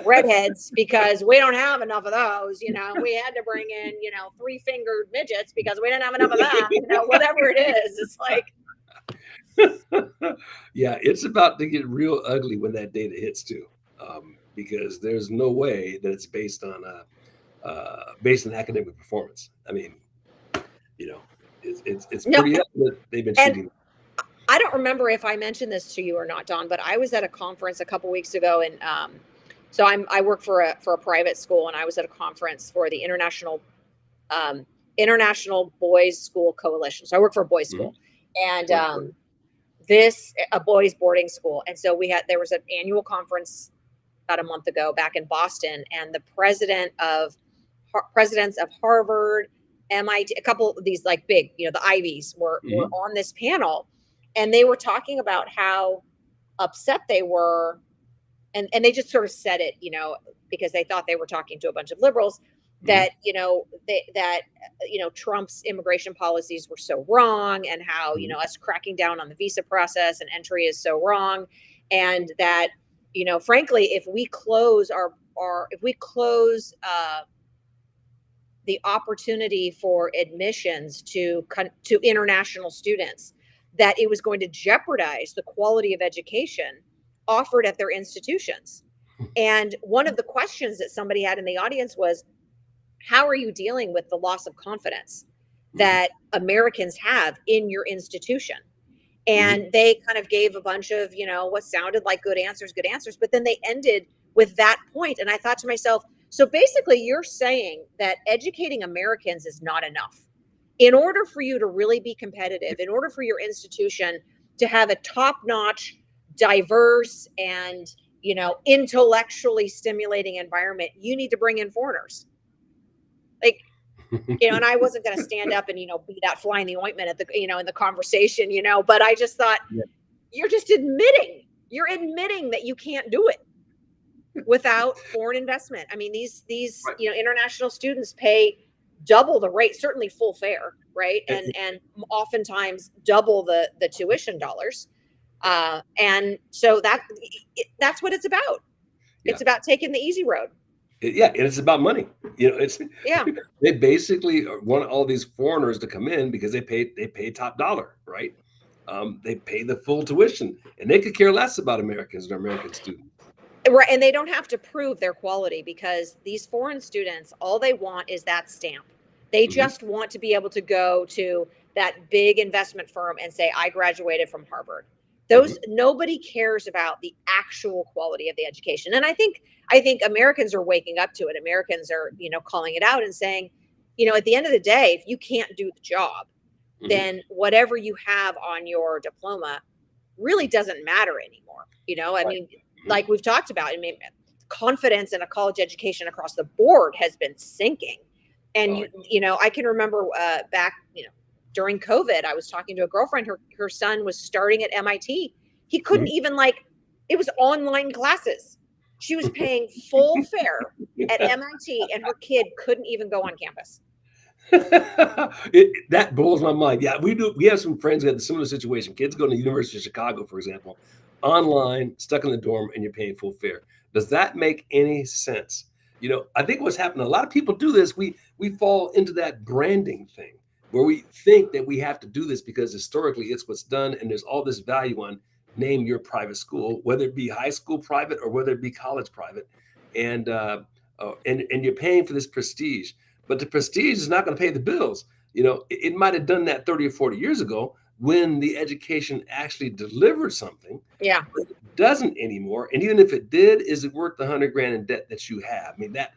redheads because we don't have enough of those. We had to bring in, three-fingered midgets because we didn't have enough of them, whatever it is. It's like, Yeah, it's about to get real ugly when that data hits too, because there's no way that it's based on academic performance. I mean, you know, it's no. pretty evident they've been And cheating. I don't remember if I mentioned this to you or not, Don, but I was at a conference a couple weeks ago, and so I work for a private school, and I was at a conference for the um, International Boys School Coalition. So I work for a boys' Mhm. school, and Right, right. this a boys' boarding school, and so there was an annual conference about a month ago back in Boston, and the presidents of Harvard, MIT, a couple of these like big, the Ivies were Mhm. on this panel, and they were talking about how upset they were, and they just sort of said it, because they thought they were talking to a bunch of liberals, Mhm. that Trump's immigration policies were so wrong, and how Mhm. us cracking down on the visa process and entry is so wrong, and that frankly, if we close our if we close the opportunity for admissions to international students, that it was going to jeopardize the quality of education offered at their institutions. And one of the questions that somebody had in the audience was, how are you dealing with the loss of confidence Mhm. that Americans have in your institution? Mhm. And they kind of gave a bunch of, what sounded like good answers, but then they ended with that point. And I thought to myself, so basically, you're saying that educating Americans is not enough. In order for you to really be competitive, in order for your institution to have a top notch, diverse, and intellectually stimulating environment, you need to bring in foreigners. Like, and I wasn't going to stand up and, be that fly in the ointment at in the conversation, but I just thought, Yeah. you're admitting that you can't do it without foreign investment. I mean, these Right. international students pay double the rate, certainly full fare, right? And oftentimes double the tuition dollars. And so that's what it's about. Yeah. It's about taking the easy road. Yeah, and it's about money. It's Yeah. they basically want all these foreigners to come in because they pay top dollar, right? They pay the full tuition, and they could care less about Americans or American students. Right, and they don't have to prove their quality because these foreign students, all they want is that stamp. They Mhm. just want to be able to go to that big investment firm and say, I graduated from Harvard. Mhm. Nobody cares about the actual quality of the education. And I think Americans are waking up to it. Americans are, calling it out and saying, at the end of the day, if you can't do the job, Mhm. then whatever you have on your diploma really doesn't matter anymore. I Right. mean, Mhm. like we've talked about, I mean, confidence in a college education across the board has been sinking. And Oh, I can remember back, during COVID, I was talking to a girlfriend. Her son was starting at MIT. He couldn't mhm. even it was online classes. She was paying full fare at MIT, and her kid couldn't even go on campus. That blows my mind. Yeah, we do. We have some friends who had a similar situation. Kids go to the University of Chicago, for example, online, stuck in the dorm, and you're paying full fare. Does that make any sense? I think what's happening. A lot of people do this. We fall into that branding thing where we think that we have to do this because historically it's what's done, and there's all this value on name your private school, whether it be high school private or whether it be college private, and and you're paying for this prestige, but the prestige is not going to pay the bills. It might have done that 30 or 40 years ago when the education actually delivered something, Yeah. but it doesn't anymore. And even if it did, is it worth the 100 grand in debt that you have? I mean, that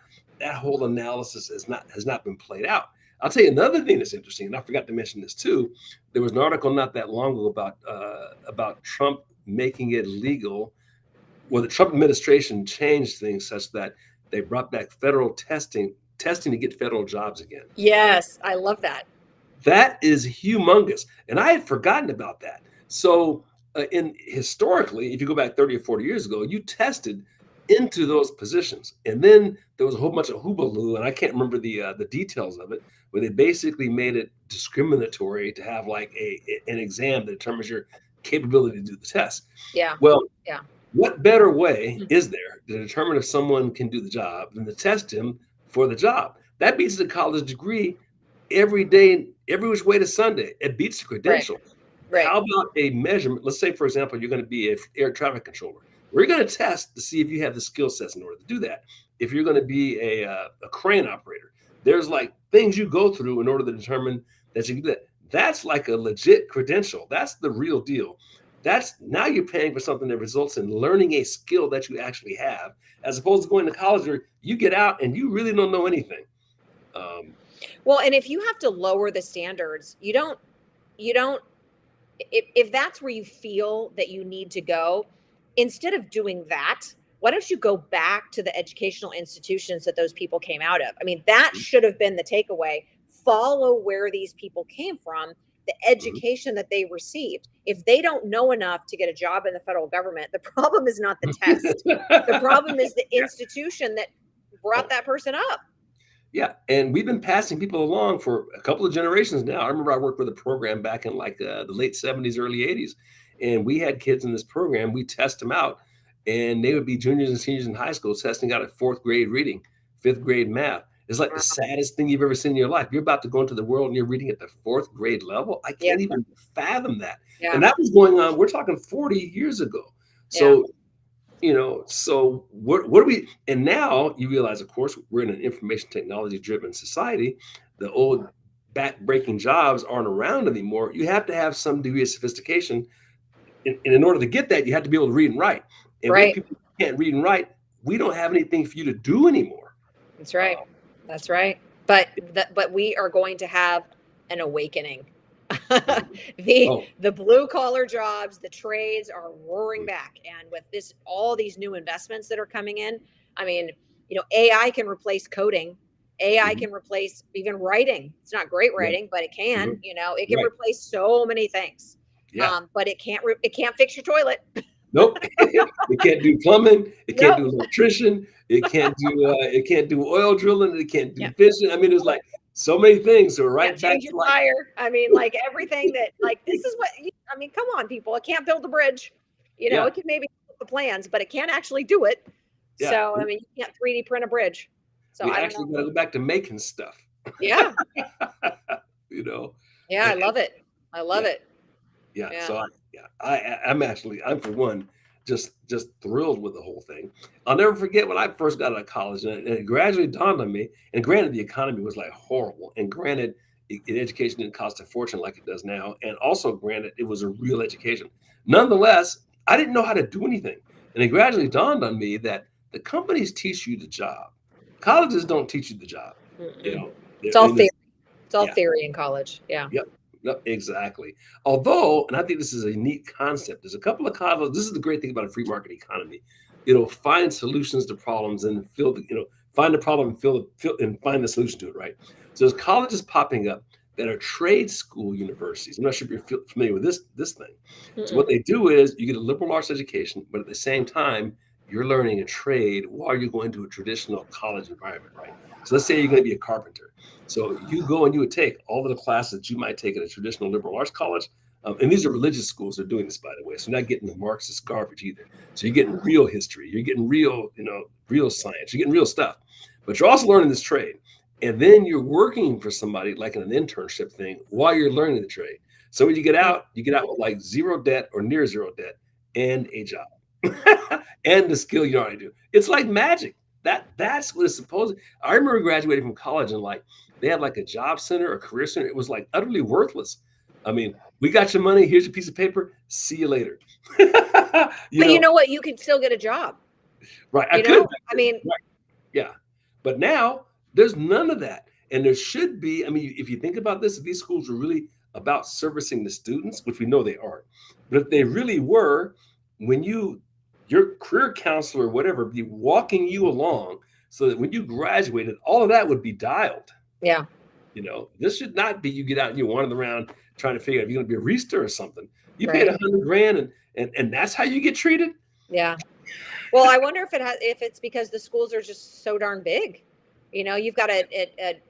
whole analysis has not been played out. I'll tell you another thing that's interesting, and I forgot to mention this too. There was an article not that long ago about Trump making it legal. Well, the Trump administration changed things such that they brought back federal testing to get federal jobs again. Yes, I love that. That is humongous, and I had forgotten about that. So, in historically, if you go back 30 or 40 years ago, you tested into those positions, and then there was a whole bunch of hoobaloo, and I can't remember the details of it, where they basically made it discriminatory to have like an exam that determines your capability to do the test. Yeah. Well, Yeah. what better way Mm. is there to determine if someone can do the job than to test him for the job? That beats the college degree every day, every which way to Sunday. It beats the Right. credential. Right. How about a measurement? Let's say, for example, you're going to be an air traffic controller. We're going to test to see if you have the skill sets in order to do that. If you're going to be a crane operator, there's like things you go through in order to determine that you can do that. That's like a legit credential. That's the real deal. That's now you're paying for something that results in learning a skill that you actually have, as opposed to going to college where you get out and you really don't know anything. Um, Well, and if you have to lower the standards, you don't, if that's where you feel that you need to go, instead of doing that, why don't you go back to the educational institutions that those people came out of? I mean, that should have been the takeaway. Follow where these people came from, the mhm. education that they received. If they don't know enough to get a job in the federal government, the problem is not the test. The problem is the Yeah. institution that brought Oh, that person up. yeah. And we've been passing people along for a couple of generations now. I remember I worked with a program back in like the late 70s, early 80s. And we had kids in this program. We test them out, and they would be juniors and seniors in high school testing out at fourth grade reading, fifth grade math. It's like the Wow. saddest thing you've ever seen in your life. You're about to go into the world and you're reading at the fourth grade level. I Yeah. can't even fathom that. Yeah. And that was going on, we're talking 40 years ago. Yeah. So so what do we, and now you realize, of course, we're in an information technology driven society. The old back breaking jobs aren't around anymore. You have to have some degree of sophistication. And in order to get that, you have to be able to read and write. And we have Right. people who can't read and write. We don't have anything for you to do anymore. That's right. Uh, That's right. But we are going to have an awakening. mhm. the Oh, the blue collar jobs, the trades are roaring mm, back, and with this all these new investments that are coming in, I mean, AI can replace coding. AI mhm, can replace even writing. It's not great yeah, writing, but it can. mhm, It can right. replace so many things. Yeah. But it can't fix your toilet. Nope. It can't do plumbing. It can't Nope. do electrician. It can't do oil drilling. It can't Yeah. do fishing. I mean, there's like so many things. So Yeah, right back change to your like, tire. I mean, like everything that, like, this is what, I mean, come on, people. It can't build a bridge. yeah, It can maybe build the plans, but it can't actually do it. yeah. So, I mean, you can't 3D print a bridge. So, We I don't actually know. got to go back to making stuff. Yeah. you know, Yeah. I and, love it. I love yeah, it. yeah. Yeah. So I'm for one just thrilled with the whole thing. I'll never forget when I first got out of college, and it gradually dawned on me. And granted, the economy was like horrible, and granted, education didn't cost a fortune like it does now, and also granted, it was a real education. Nonetheless, I didn't know how to do anything, and it gradually dawned on me that the companies teach you the job. Colleges don't teach you the job. You Mm-mm. know, It's all and theory. It's all yeah. theory in college. Yeah. Yep. Yep, exactly. Although, and I think this is a neat concept, there's a couple of colleges. This is the great thing about a free market economy. Find solutions to problems and find the problem and and find the solution to it, right? So there's colleges popping up that are trade school universities. I'm not sure if you're familiar with this thing. So what Mm-mm. they do is you get a liberal arts education, but at the same time, you're learning a trade while you're going to a traditional college environment, right? So let's say you're going to be a carpenter. So you go and you would take all of the classes that you might take at a traditional liberal arts college. And these are religious schools that are doing this, by the way. So you're not getting the Marxist garbage either. So you're getting real history. You're getting real, real science. You're getting real stuff. But you're also learning this trade. And then you're working for somebody like in an internship thing while you're learning the trade. So when you get out with like zero debt or near zero debt and a job and the skill you already do. It's like magic. That's what it's supposed to. I remember graduating from college and like they had like a job center, a career center. It was like utterly worthless. I mean, we got your money. Here's your piece of paper. See you later. But you know what? You can still get a job. Right. I mean, right. Yeah. But now there's none of that. And there should be. I mean, if you think about this, if these schools were really about servicing the students, which we know they aren't, but if they really were, when your career counselor or whatever be walking you along so that when you graduated, all of that would be dialed. yeah. This should not be you get out and you're wandering around trying to figure out if you're going to be a Reester or something. You paid Right. $100,000 and that's how you get treated. Yeah. Well, I wonder if it's because the schools are just so darn big. You've got a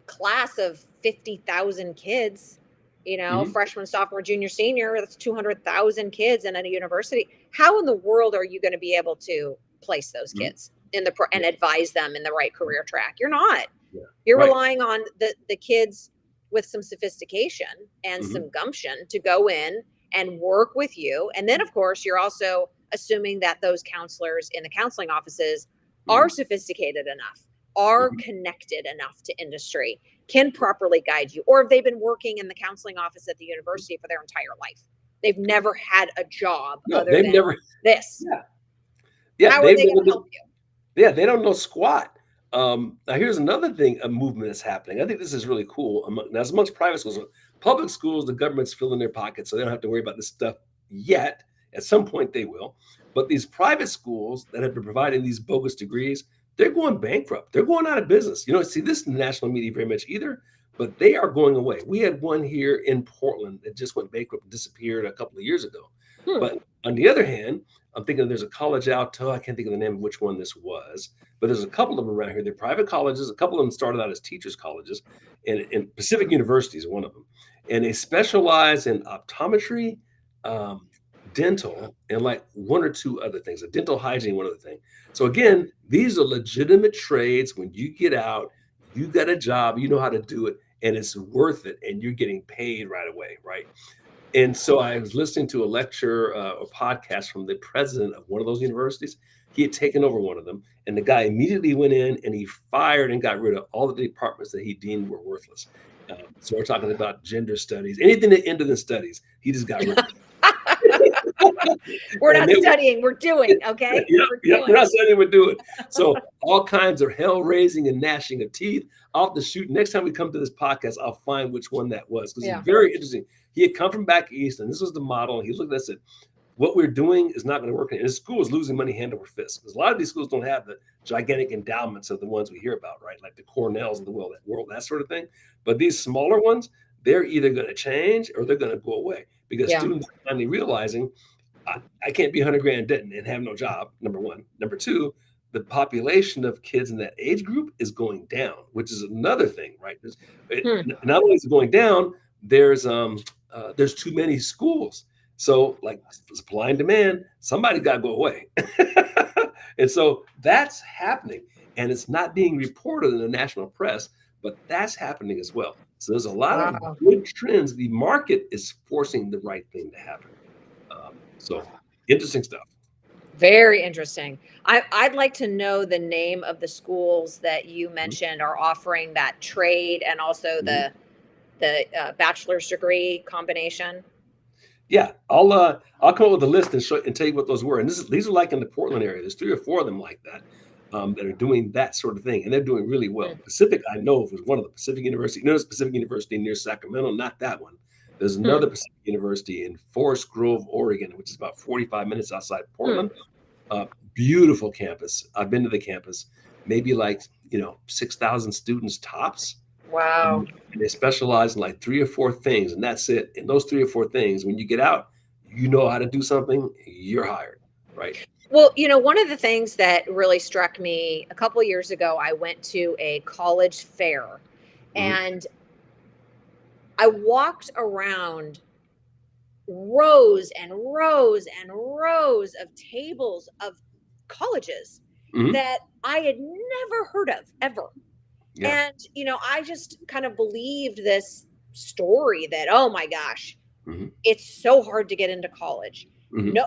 class of 50,000 kids, Mhm. freshman, sophomore, junior, senior. That's 200,000 kids in a university. How in the world are you going to be able to place those Mhm. kids and advise them in the right career track? You're not. Yeah. You're Right. relying on the kids with some sophistication and Mhm. some gumption to go in and work with you. And then, of course, you're also assuming that those counselors in the counseling offices are Mhm. sophisticated enough, are Mhm. connected enough to industry, can properly guide you, or if they've been working in the counseling office at the university for their entire life. They've never had a job No, other they've than never. this. Yeah. Yeah, How are they've they going never to been. help you? Yeah, they don't know squat. Now here's another thing, a movement that's happening. I think this is really cool. Now, it's amongst private schools, public schools, the government's filling their pockets, so they don't have to worry about this stuff yet. At some point, they will. But these private schools that have been providing these bogus degrees, they're going bankrupt. They're going out of business. You don't see this in the national media very much either, but they are going away. We had one here in Portland that just went bankrupt and disappeared a couple of years ago. Hmm. But on the other hand, I'm thinking there's a college out. I can't think of the name of which one this was, but there's a couple of them around here. They're private colleges. A couple of them started out as teachers' colleges, and Pacific University is one of them. And they specialize in optometry, um, dental, and like one or two other things, a dental hygiene, one other thing. So again, these are legitimate trades. When you get out, you got a job, you know how to do it, and it's worth it, and you're getting paid right away, right? And so I was listening to a lecture, a podcast from the president of one of those universities. He had taken over one of them, and the guy immediately went in and he fired and got rid of all the departments that he deemed were worthless. So we're talking about gender studies, anything that ended in studies, he just got rid of. We're And not they studying, we're doing, okay? yeah, We're yeah, we're doing. not saying they would do it. So all kinds of hell raising and gnashing of teeth. I'll have to shoot. Next time we come to this podcast, I'll find which one that was because Yeah. it's very interesting. He had come from back east, and this was the model. And he looked at us and said, "What we're doing is not going to work." And his school is losing money hand over fist because a lot of these schools don't have the gigantic endowments of the ones we hear about, right? Like the Cornells of the world, that sort of thing. But these smaller ones, they're either going to change or they're going to go away because Yeah. students are finally realizing I can't be 100 grand in debt and have no job. Number one. Number two, the population of kids in that age group is going down, which is another thing, right? Hmm. Not only is it going down, there's too many schools. So like supply and demand, somebody got to go away. And so that's happening, and it's not being reported in the national press, but that's happening as well. So there's a lot Wow. of good trends. The market is forcing the right thing to happen. So interesting stuff. Very interesting. I'd like to know the name of the schools that you mentioned are offering that trade and also Mhm. the bachelor's degree combination. Yeah, I'll come up with a list and show and tell you what those were. And these are like in the Portland area. There's 3 or 4 of them like that that are doing that sort of thing, and they're doing really well. Hmm. Pacific, I know of was one of the Pacific University. There's Pacific University near Sacramento, not that one. There's Hmm. another Pacific University in Forest Grove, Oregon, which is about 45 minutes outside Portland. Beautiful campus. I've been to the campus maybe like 6,000 students tops. Wow. And they specialize in like 3 or 4 things, and that's it. And those 3 or 4 things, when you get out, you know how to do something, you're hired, right? Well, one of the things that really struck me a couple years ago, I went to a college fair Mhm. and I walked around rows and rows and rows of tables of colleges Mhm. that I had never heard of ever. Yeah. And, I just kind of believed this story that, oh my gosh, Mhm. it's so hard to get into college. Mhm. No,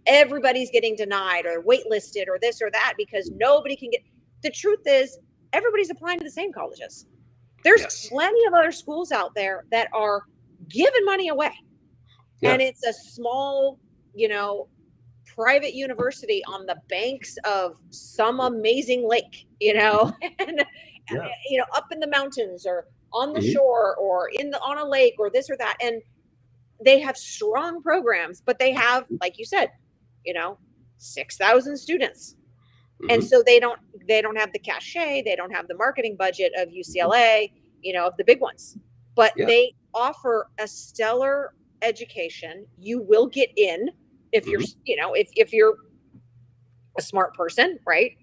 everybody's getting denied or waitlisted or this or that because nobody can get. The truth is, everybody's applying to the same colleges. There's Yes. plenty of other schools out there that are giving money away. Yeah. And it's a small, you know, private university on the banks of some amazing lake, Mhm. and Yeah. up in the mountains or on the Mhm. shore or on a lake or this or that. And they have strong programs, but they have, like you said, you know, 6,000 students. And Mhm. so they don't have the cachet, they don't have the marketing budget of Mhm. UCLA, of the big ones. But Yeah. they offer a stellar education. You will get in if you're, Mhm. if you're a smart person, right?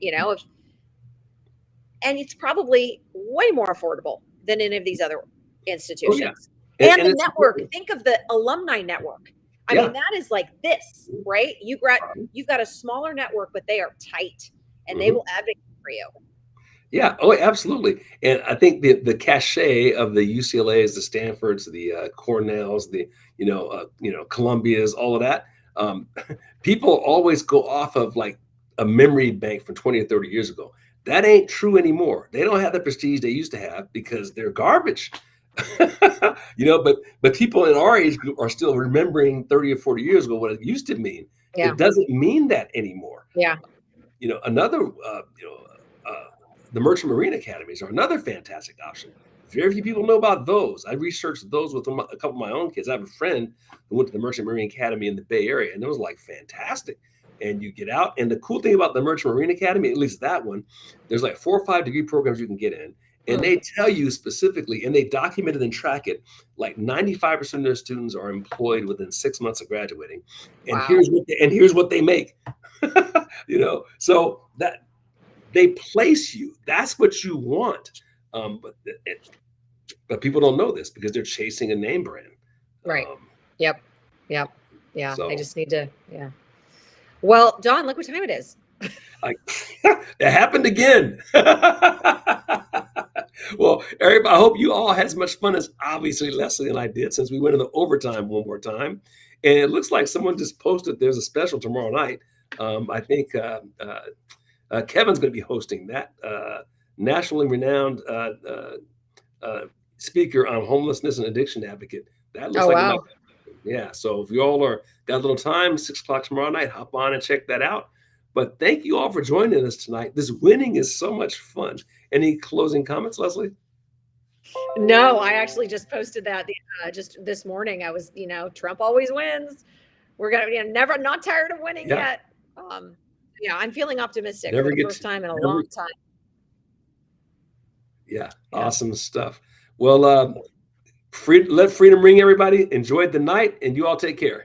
And it's probably way more affordable than any of these other Oh, yeah. institutions. And And and the it's network, important. think of the alumni network. I mean, Yeah. that is like this, Mhm. right? You've got a smaller network, but they are tight and they Mhm. will advocate for you. Yeah. Oh, absolutely. And I think the cachet of the UCLA's, the Stanfords, the Cornells, the Columbias, all of that. Um, People always go off of like a memory bank from 20 or 30 years ago. That ain't true anymore. They don't have the prestige they used to have because they're garbage. But people in our age group are still remembering 30 or 40 years ago what it used to mean. Yeah. It doesn't mean that anymore. Yeah. Another, the Merchant Marine Academies are another fantastic option. Very few people know about those. I researched those with a couple of my own kids. I have a friend who went to the Merchant Marine Academy in the Bay Area, and it was like fantastic. And you get out, and the cool thing about the Merchant Marine Academy, at least that one, there's like 4 or 5 degree programs you can get in, and Mm. they tell you specifically, and they document it and track it. Like 95% of their students are employed within 6 months of graduating, and Wow. here's what they make. So that they place you. That's what you want. But people don't know this because they're chasing a name brand. Right. Um, Yep. Yep. Yeah. I so just need to, yeah. Well, Dawn, look what time it is. I, it happened again. Well, everybody, I hope you all had as much fun as obviously Leslie and I did since we went into overtime one more time. And it looks like someone just posted there's a special tomorrow night. I think Kevin's going to be hosting that nationally renowned uh, speaker on homelessness and addiction advocate. That looks Oh, like it might. wow. Yeah. So if you all are got a little time, 6 o'clock tomorrow night, hop on and check that out. But thank you all for joining us tonight. This winning is so much fun. Any closing comments, Leslie? No, I actually just posted that just this morning. I was, Trump always wins. We're gonna, never not tired of winning Yeah. yet. Yeah, I'm feeling optimistic for Never the get first time in a never. long time. Yeah. Yeah. Awesome stuff. Well, let freedom ring, everybody. Enjoyed the night, and you all take care.